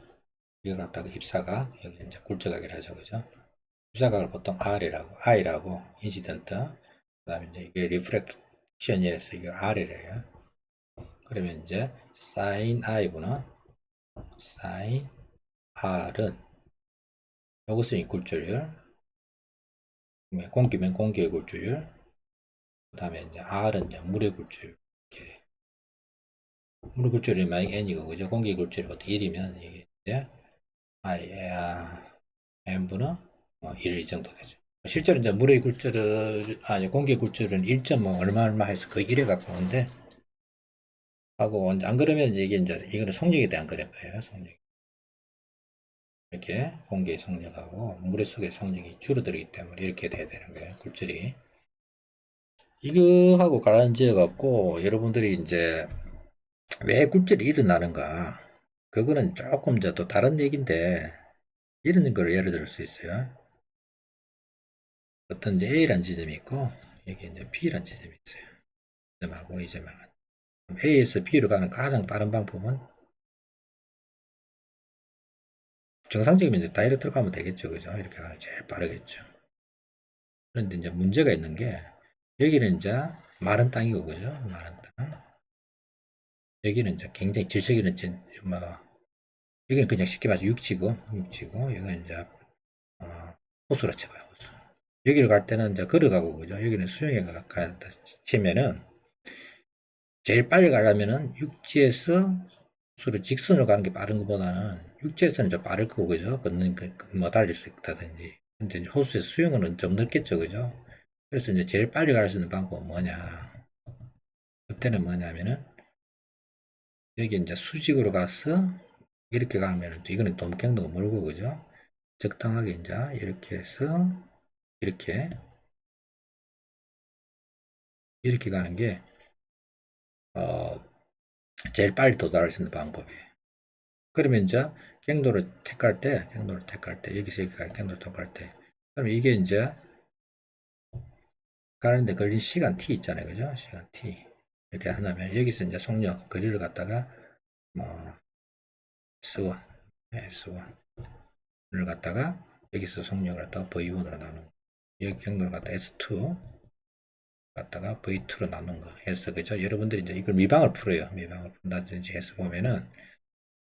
이걸 갖다가 입사각, 여기 이제 굴절각이라 하죠. 그죠? 입사각을 보통 I라고, 인시던트. 그 다음에 이제 이게 리프렉션이라서 이걸 R이래요. 그러면 이제 sin I구나. sin R은 이것은 이 굴절율. 공기면 공기의 굴절율. 그 다음에 이제 R은 이제 물의 굴절율. 이렇게. 물의 굴절율이 만약 N이고, 그죠? 공기 굴절율이 보통 1이면 이게 이제 N분은 1 이 정도 되죠. 실제로 이제 물의 굴절은, 아니, 공기의 굴절은 1.5 얼마 해서 거의 1에 가까운데, 하고, 안 그러면 이제 이거는 속력에 대한 그래프예요, 속력. 이렇게 공기의 속력하고 물의 속의 속력이 줄어들기 때문에 이렇게 돼야 되는 거예요, 굴절이. 이거하고 관련지어 갖고 여러분들이 이제 왜 굴절이 일어나는가, 그거는 조금 이제 또 다른 얘기인데, 이런 걸 예를 들 수 있어요. 어떤 이제 A라는 지점이 있고, 여기 이제 B라는 지점이 있어요. 이 점하고 이 점하고. A에서 B로 가는 가장 빠른 방법은 정상적이면 이제 다이렉트로 가면 되겠죠. 그죠? 이렇게 가는 게 제일 빠르겠죠. 그런데 이제 문제가 있는 게, 여기는 이제 마른 땅이고, 그죠? 마른 땅. 여기는 이제 굉장히 질석이는, 뭐, 여기는 그냥 쉽게 말해서 육지고, 여기는 이제, 호수라 쳐봐요, 호수. 여기를 갈 때는 이제 걸어가고, 그죠? 여기는 수영에 간다 치면은, 제일 빨리 가려면은 육지에서 수로 직선으로 가는 게 빠른 것보다는 육지에서는 좀 빠를 거고, 그죠? 걷는 뭐 달릴 수 있다든지. 근데 이제 호수에서 수영은 좀 늦겠죠, 그죠? 그래서 이제 제일 빨리 갈 수 있는 방법은 뭐냐? 그때는 뭐냐면은 여기 이제 수직으로 가서 이렇게 가면은 이거는 동경도 멀고, 그죠? 적당하게 이제 이렇게 해서 이렇게 가는 게 어, 제일 빨리 도달할 수 있는 방법이에요. 그러면 이제 경로를 택할 때 여기서 여기까지 경로를 택할 때, 그럼 이게 이제 가는데 걸린 시간 t 있잖아요, 그죠? 시간 t 이렇게 한다면 여기서 이제 속력 거리를 갖다가 뭐 S1, S1을 갖다가 여기서 속력을 갖다가 V1으로 나누고, 여기 경로를 갖다가 S2 갖다가 V2로 나눈 거 해서, 그죠? 여러분들이 이제 이걸 미방을 풀어요. 미방을 푼다든지 해서 보면은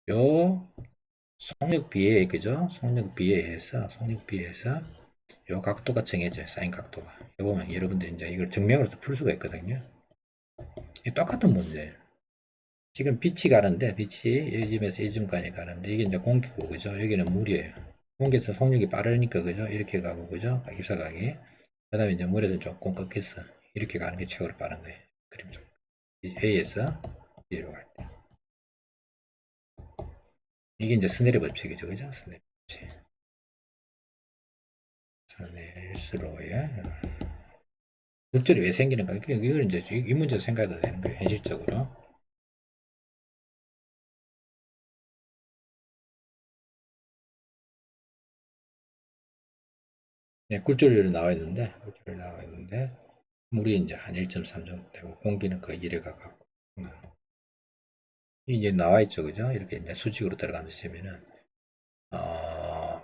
요 속력 비에, 그죠? 속력 비에서 요 각도가 정해져요. 사인 각도가. 여기 보면 여러분들이 이제 이걸 증명으로서 풀 수가 있거든요. 똑같은 문제예요. 지금 빛이 가는데, 빛이 이 집에서 이 집까지 가는데, 이게 이제 공기고, 그죠? 여기는 물이에요. 공기에서 속력이 빠르니까, 그죠? 이렇게 가고, 그죠? 입사각이. 그 다음에 이제 물에서 조금 꺾였어. 이렇게 가는 게 최고로 빠른 거예요. 그림 좀. A에서 B로 갈 때. 이게 이제 스넬의 법칙이죠, 그죠? 스넬 법칙. 스넬스로의 굴절이 왜 생기는가? 이걸 이제 이 문제도 생각해야 되는 거예요, 현실적으로. 네, 굴절율이 나와 있는데, 물이 이제 한 1.3 정도 되고, 공기는 거의 1에 가깝고. 이제 나와 있죠, 그죠? 이렇게 이제 수직으로 들어가는 시면은, 어,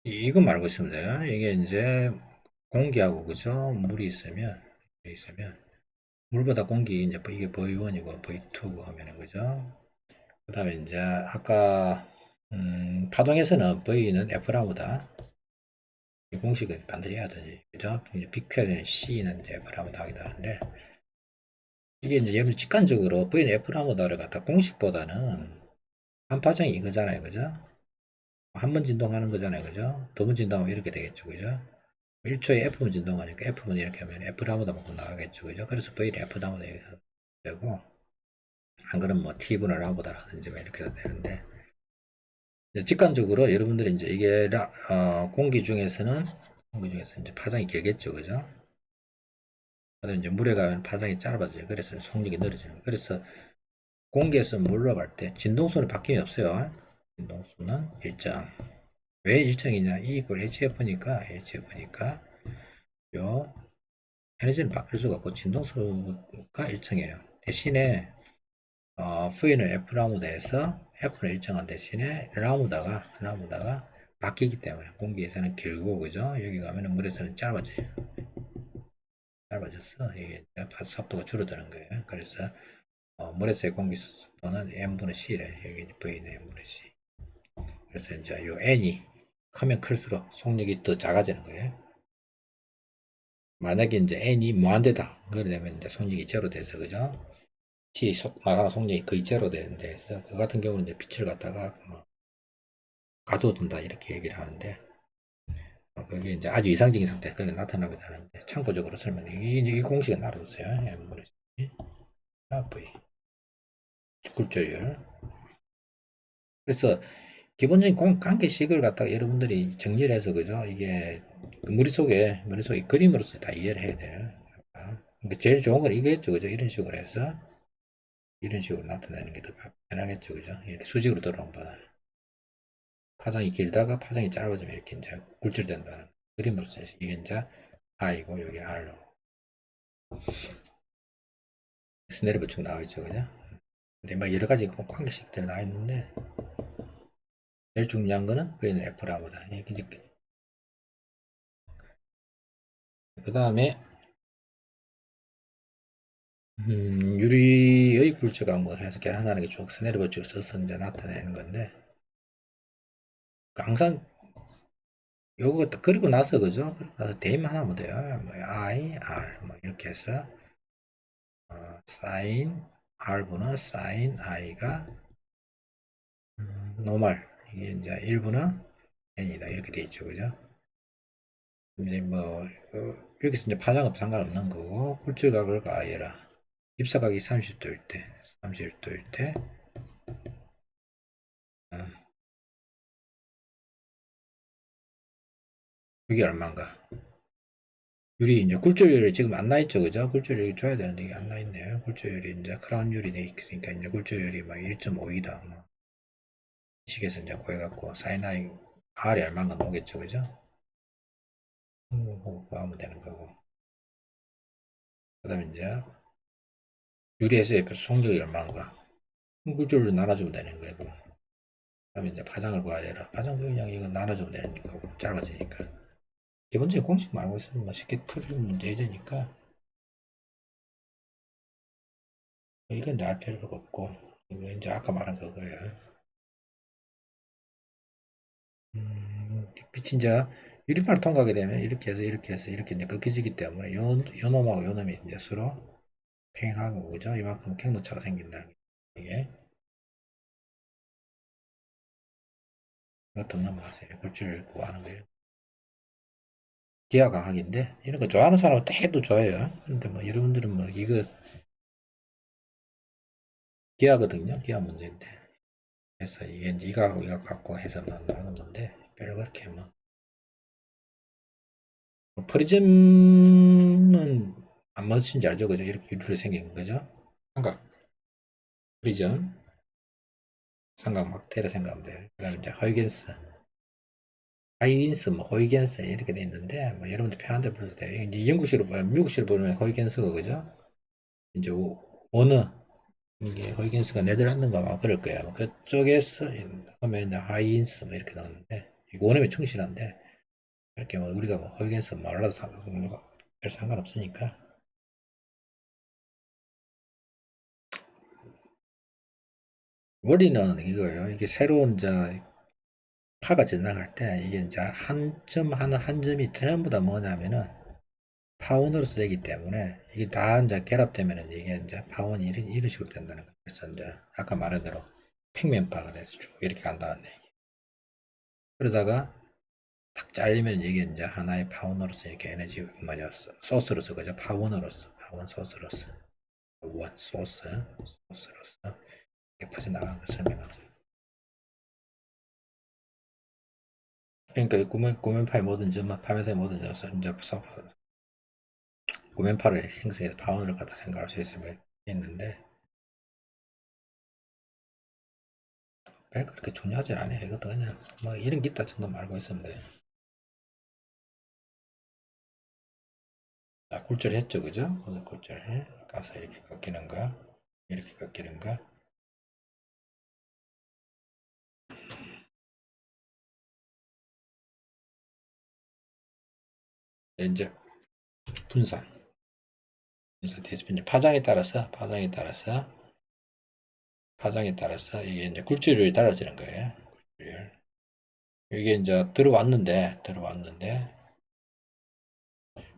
이거 말고 있으면 돼요. 이게 이제 공기하고, 그죠? 물보다 공기, 이제 이게 V1이고, V2고 하면은, 그죠? 그 다음에 이제 아까, 파동에서는 V는 F라보다, 이 공식은 반드시 해야 되지, 그죠? 이제 빅큐는 C는 이제 F라보다 하기도 하는데, 이게 이제 여러분 직관적으로 V는 F라보다를 갖다 공식보다는 한파정이 이거잖아요, 그죠? 한 번 진동하는 거잖아요, 그죠? 두 번 진동하면 이렇게 되겠죠, 그죠? 1초에 F분 진동하니까 F분 이렇게 하면 F라보다 먹고 나가겠죠, 그죠? 그래서 V는 F라보다 되고, 안 그러면 뭐 T분을 라보다라든지 뭐 이렇게 되는데, 직관적으로 여러분들이 이제 이게 공기 중에서 이제 파장이 길겠죠, 그죠? 그다음에 이제 물에 가면 파장이 짧아져요. 그래서 속력이 느려지는 거예요. 그래서 공기에서 물로 갈 때 진동수는 바뀜이 없어요. 진동수는 일정. 왜 일정이냐? E 이퀄 HF니까 요 에너지는 바뀔 수가 없고 진동수가 일정해요. 대신에 V는 F 라무다에서 F는 일정한 대신에 라무다가 바뀌기 때문에 공기에서는 길고 그죠? 여기 가면은 물에서는 짧아졌어. 이게 속도가 줄어드는 거예요. 그래서 물에서의 공기 속도는 m분의 c래. 여기 V는 m분의 c. 그래서 이제 요 n이 크면 클수록 속력이 더 작아지는 거예요. 만약에 이제 n이 무한대다. 그러면 이제 속력이 제로 돼서 그죠? 나가는 속력이 거의 제로 되는 데서 그 같은 경우는 이제 빛을 갖다가 뭐 가둬둔다 이렇게 얘기를 하는데 그게 이제 아주 이상적인 상태 그게 나타나게 되는데 참고적으로 설명 이 공식은 알아두세요. m분의 c v 굴절율. 그래서 기본적인 관계식을 갖다가 여러분들이 정리를 해서 그죠? 이게 머릿속에 그림으로서 다 이해를 해야 돼요. 그러니까 제일 좋은 건 이거겠죠, 그죠? 이런 식으로 해서 이런 식으로 나타내는 게 더 편하겠죠, 그죠? 이렇게 수직으로 들어온 거는 파장이 길다가 파장이 짧아지면 이렇게 이제 굴절된다는 그림으로서 이게 이제 I고 여기 R로 스네르 쭉 나와 있죠, 그죠? 근데 막 여러 가지 관계식들이 나와 있는데 제일 중요한 거는 V는 F라보다. 그 다음에 유리의 굴절각 뭐 해서 계산하는 게 쭉 스네르 법칙을 써서 이제 나타내는 건데 항상 요거 그리고 나서 그죠? 그리고 나서 대입만 하면 돼요. 뭐 I, R 뭐 이렇게 해서 sin R분은 sin I가 노멀 이게 이제 1분은 n이다 이렇게 돼 있죠, 그죠? 이제 뭐 여기서 이제 파장은 상관없는 거고 굴절각을 가해라. 입사각이 30도일 때, 30도일 때 어, 이게 얼마인가? 유리 이제 굴절율이 지금 안 나있죠, 그죠? 굴절율이 줘야 되는데 이게 안 나있네요. 굴절율이 이제 크라운율이 돼 있으니까 이제 굴절율이 막 1.5이다. 뭐 식에서 이제 구해갖고 사인 i r이 얼마인가 나오겠죠, 그죠? 구하면 되는 거고. 그다음에 이제 유리에서 옆에 속력이 얼마인가? 굴절율 나눠주면 되는 거고. 그다음에 이제 파장을 구하여라. 파장 그냥 이거 나눠주면 되는 거고 짧아지니까. 기본적인 공식만 알고 있으면 뭐 쉽게 풀 문제되니까 이건 이제 알 필요가 없고 이거 이제 아까 말한 그거예요. 빛이 이제 유리판을 통과하게 되면 이렇게 해서 이렇게 이제 꺾여지기 때문에 요 놈하고 요 놈이 이제 서로 팽하고 그죠? 이만큼 격노차가 생긴다는 게 이게 이것도 넘어가세요. 굴절 구하는 거예요. 기하 과학인데 이런 거 좋아하는 사람은 되게 좋아해요. 근데 뭐 여러분들은 뭐 이거 기하거든요. 기하 문제인데 그래서 이게 이제 이거하고 이거 갖고 해서 막 나오는 건데 별로 그렇게 뭐 프리즘은 안 맞으신지 알죠? 그죠? 이렇게 유리로 생긴 거죠? 삼각 프리즘 삼각 막대로 생각하면 돼요. 그 다음에 이제 하이긴스, 뭐 호이겐스 이렇게 돼 있는데 뭐 여러분들 편한 데 불러도 돼요. 이제 영국식으로 미국식으로 보면 호이겐스가 그죠? 이제 어느 이게 호이겐스가 네덜란드인가 막 그럴 거예요. 뭐 그쪽에서 하면 이제 하이긴스 뭐 이렇게 나오는데 이거 원어민 충실한데 이렇게 뭐 우리가 뭐 호이겐스 말라도 별 상관없으니까 원리는 이거예요. 이게 새로운 이제 파가 지나갈 때 이게 이제 한 점이 전부 다 뭐냐면은 파원으로서 되기 때문에 이게 다 이제 결합되면은 이게 이제 파원이 이런 식으로 된다는 거예요. 그래서 이제 아까 말한 대로 평면파가 돼서 쭉 이렇게 간다는 얘기. 그러다가 탁 잘리면 이게 이제 하나의 파원으로서 이렇게 에너지 뭐냐 소스로서 그죠? 파원 소스로서 원 소스로서 이렇게 퍼져나가는 걸 설명하고. 그러니까 구면파의 모든 점, 파면사의 모든 점에서 이제 구면파를 형성해서 파원을 갖다 생각할 수 있으면 있는데 별 그렇게 중요하진 않아요. 이것도 그냥 뭐 이런 게 있다 정도 알고 있으면 돼. 굴절 했죠, 그죠? 오늘 굴절 가서 이렇게 꺾이는 거, 이렇게 꺾이는 거. 이제 분산 디스플레이 파장에 따라서 이게 이제 굴절율이 달라지는 거예요. 굴절율. 이게 이제 들어왔는데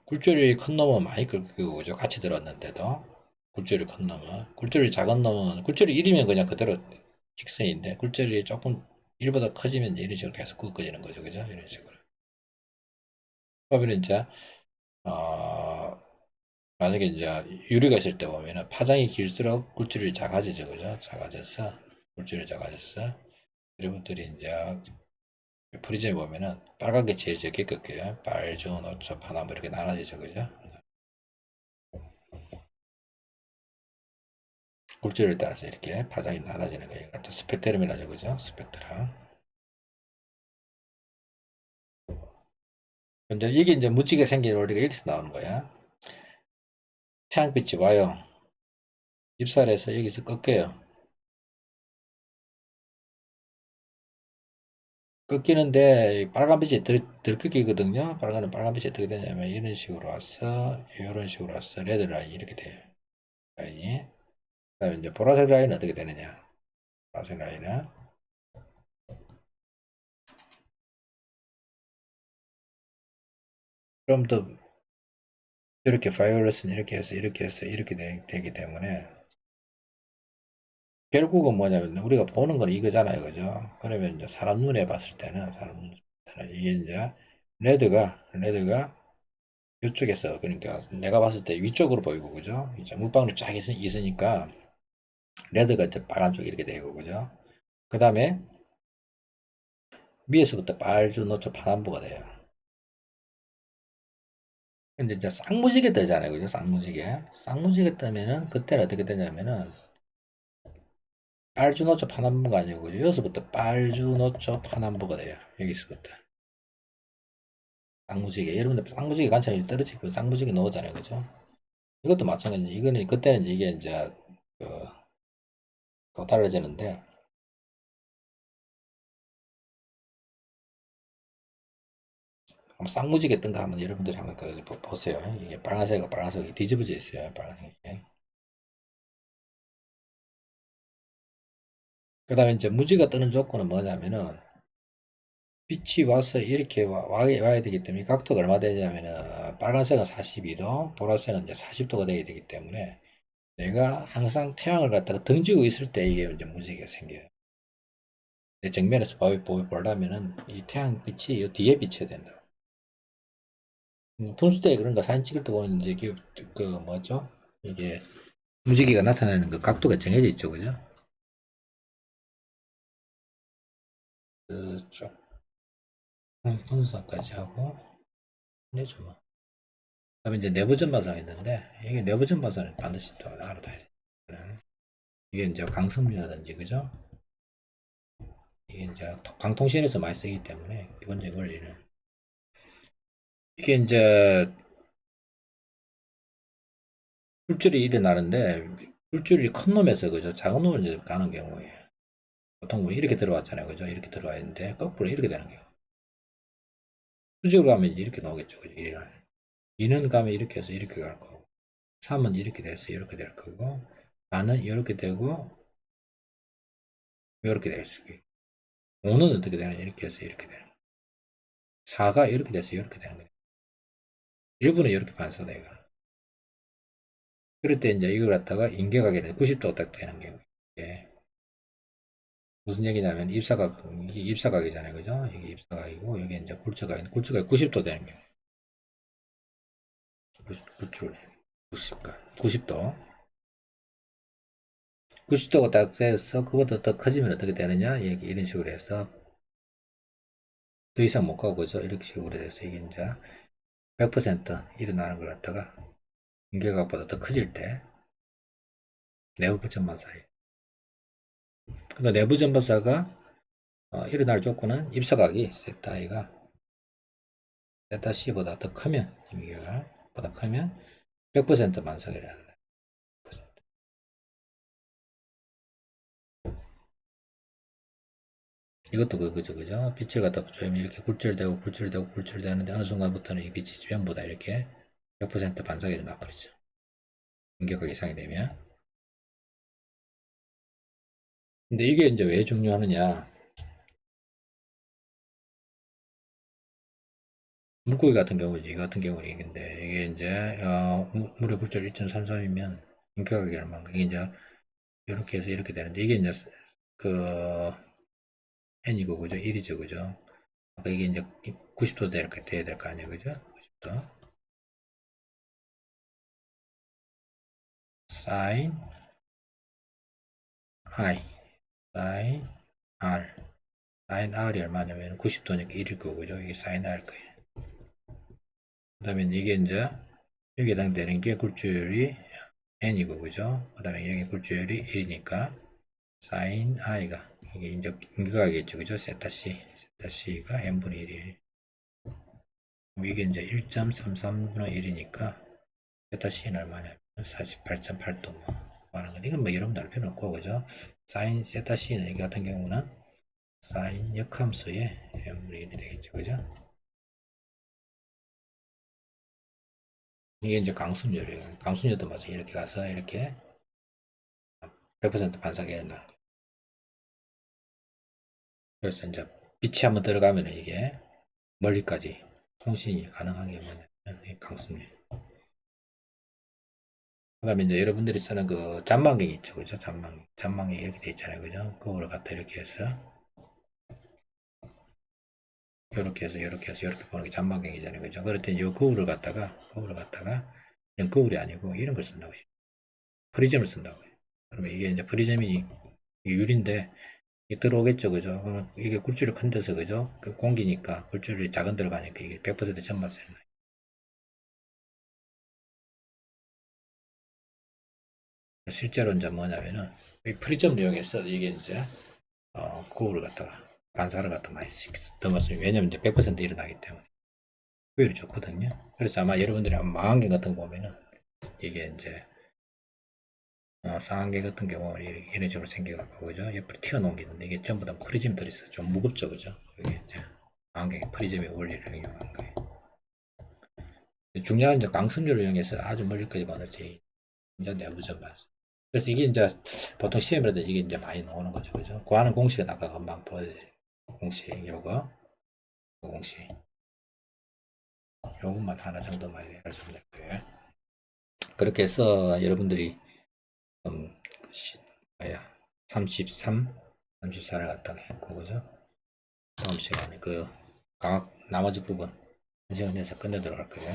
굴절율이 큰 놈은 많이 끓고 그죠? 같이 들어왔는데도 굴절율이 큰 놈은 굴절율이 작은 놈은 굴절율이 1이면 그냥 그대로 직선인데 굴절율이 조금 1보다 커지면 이런 식으로 계속 꺾어지는 거죠, 그죠? 이런 식으로. 그러면 이제 어, 만약에 이제 유리가 있을 때 보면은 파장이 길수록 굴절율이 작아지죠, 그죠? 굴절율이 작아져서 여러분들이 이제 프리즘에 보면은 빨간 게 제일 적게 꺾여요. 빨주, 노초, 파나 뭐 이렇게 나눠지죠, 그죠? 굴절을 따라서 이렇게 파장이 나눠지는 거예요. 이걸 스펙트럼이라죠, 그죠? 스펙트럼. 근데 이게 이제 묻지게 생긴 원리가 여기서 나오는 거야. 태양빛이 와요. 입살에서 여기서 꺾여요. 꺾이는데 빨간빛이 덜 꺾이거든요. 빨간빛이 어떻게 되냐면 이런 식으로 와서 이런 식으로 와서 레드 라인 이렇게 돼요. 라인이. 그다음에 이제 보라색 라인은 어떻게 되느냐? 보라색 라인은 좀 더 이렇게 바이올렛은 이렇게 해서 이렇게 되기 때문에 결국은 뭐냐면 우리가 보는 건 이거잖아요, 그죠? 그러면 이제 사람 눈에 봤을 때는 이게 이제 레드가 이쪽에서 그러니까 내가 봤을 때 위쪽으로 보이고 그죠? 이제 물방울이 쫙 있으니까 레드가 이제 빨간 쪽 이렇게 되고 그죠? 그 다음에 위에서부터 빨주 노초 파남보가 돼요. 근데 이제 쌍무지개 뜨잖아요, 그죠? 쌍무지개 뜨면은 그때는 어떻게 되냐면은 빨주 노초 파남보가 아니고 그죠? 여기서부터 빨주 노초 파남보가 돼요. 여기서부터. 쌍무지개. 여러분들 쌍무지개 관찰이 떨어지고 쌍무지개 넣었잖아요. 그죠? 이것도 마찬가지. 이거는, 그때는 이게 이제, 그, 또 달라지는데, 한번 쌍무지개 뜬 거 한번 여러분들이 한번 보세요. 이게 빨간색이 뒤집어져 있어요. 빨간색이. 그 다음에 이제 무지가 뜨는 조건은 뭐냐면은, 빛이 와서 이렇게 와야 되기 때문에, 각도가 얼마 되냐면은, 빨간색은 42도, 보라색은 이제 40도가 되게 되기 때문에, 내가 항상 태양을 갖다가 등지고 있을 때 이게 이제 무지개가 생겨요. 정면에서 보려면은 이 태양빛이 이 뒤에 비쳐야 된다. 분수 때 그런 거 사진 찍을 때 보면 이제 그 뭐죠? 이게 무지개가 나타나는 그 각도가 정해져 있죠, 그죠? 그쪽 분수까지 하고 내죠 뭐. 그다음에 이제 내부 전반사가 있는데 이게 내부 전반사는 반드시 또 알아둬야 돼. 이게 이제 강성이라든지 그죠? 이게 이제 강통신에서 많이 쓰기 때문에 기본적인 원리는 이게 이제 굴절이 일어나는데 굴절이 큰 놈에서 그죠? 작은 놈을 이제 가는 경우에 보통 뭐 이렇게 들어왔잖아요, 그죠? 이렇게 들어와 있는데 거꾸로 이렇게 되는 경우. 수직으로 가면 이렇게 나오겠죠, 그죠? 2는 가면 이렇게 해서 이렇게 갈 거고 3은 이렇게 돼서 이렇게 될 거고 4는 이렇게 되고 이렇게 될 수 있고 5는 어떻게 되냐 이렇게 해서 이렇게 되는 거예요. 4가 이렇게 돼서 이렇게 되는 거예요. 1부는 이렇게 반사돼요. 그럴 때 이제 이걸 갖다가 인계각이 90도 딱 되는 경우. 예. 무슨 얘기냐면 이게 입사각이잖아요, 그죠? 이게 입사각이고 이게 이제 굴절각이 90도 되는 경우. 굴절 90도 90도가 딱 돼서 그것도 더 커지면 어떻게 되느냐 이렇게 이런 식으로 해서 더 이상 못 가고 그죠? 이렇게 식으로 돼서 이게 이제 100% 일어나는 걸 갖다가 인계각보다 더 커질 때 내부 전반사예요. 그러니까 내부 전반사가 일어날 조건은 입사각이 세타 C보다 더 크면 인계각보다 크면 100% 만삭이라 한다. 이것도 그거죠, 그죠? 빛을 갖다 좀 이렇게 굴절되고 굴절되고 굴절되는데 어느 순간부터는 이 빛이 전부 다 이렇게 100% 반사가 일어나 버리죠. 공격가 이상이 되면. 근데 이게 이제 왜 중요하느냐? 물고기 같은 경우지, 이 같은 경우는 이건데, 이게 이제, 물의 굴절 1.33이면, 인격하게 얼마인가? 이게 이제, 이렇게 해서 이렇게 되는데, 이게 이제, 그, n이고, 그죠? 1이죠, 그죠? 아까 이게 이제 90도 이렇게 돼야 될 거 아니에요, 그죠? 90도. sin i, sin r. sin r이 얼마냐면 90도니까 1일 거고, 그죠? 이게 sin r 거예요. 그 다음에 이게 이제, 여기에 해당되는 게 굴절이 n이고, 그죠? 그 다음에 여기 굴절이 1이니까, sin i가, 이게 이제 인격하겠죠, 그죠? 세타 c. 세타 c가 n분의 1이. 이게 이제 1.33분의 1이니까, 세타 c는 얼마냐면 48.8도 뭐 하는 건데, 이건 뭐 여러분들 알 필요 없고, 그죠? sin 세타 c는 이 같은 경우는 sin 역함수의 n분의 1이 되겠죠, 그죠? 이게 이제 강순열이에요. 강순열도 마찬 이렇게 가서 이렇게 100% 반사가 일어나는 거예요. 그래서 이제 빛이 한번 들어가면 이게 멀리까지 통신이 가능한 게 뭐냐면 이 강순열. 그 다음에 이제 여러분들이 쓰는 그 잠망경 있죠, 그죠? 잠망경 이렇게 돼 있잖아요, 그죠? 그거를 갖다 이렇게 해서 이렇게 해서 이렇게 해서 이렇게 보는 게 잠망경이잖아요, 그죠? 그럴 때 이 거울을 갖다가 이런 거울이 아니고 이런 걸 쓴다고. 프리즘을 쓴다고요. 그러면 이게 이제 프리즘이 유리인데 이게 들어오겠죠, 그죠? 그러면 이게 굴절이 큰 데서, 그죠? 그 공기니까 굴절이 작은 데로 가니까 이게 100% 전마세요. 실제로 이제 뭐냐면은 이 프리즘을 이용해서 이게 이제 거울을 갖다가 반사를 갖다 많이 넣었어요. 왜냐면 이제 100% 일어나기 때문에 효율이 좋거든요. 그래서 아마 여러분들이 망원경 같은 거 보면은 이게 이제 쌍안개 같은 경우는 이런 식으로 생겨갖고, 그죠? 옆으로 튀어나온 게 있는데, 이게 전부 다 프리즘 들어있어요. 좀 무겁죠, 그죠? 이게 이제, 안경이 프리즘의 원리를 이용한 거예요. 중요한 이제 강습률을 이용해서 아주 멀리까지 보내지, 이제 내부전만. 그래서 이게 이제 보통 시험이라도 이게 이제 많이 나오는 거죠, 그죠? 구하는 공식은 아까 금방 보여드린 공식, 요거, 공식. 요것만 하나 정도만 알려주면 될 거예요. 그렇게 해서 여러분들이, 음, 뭐야, 34를 갖다가 했고, 그죠? 다음 시간에 그 나머지 부분 한 시간 내서 끝내도록 할 거예요.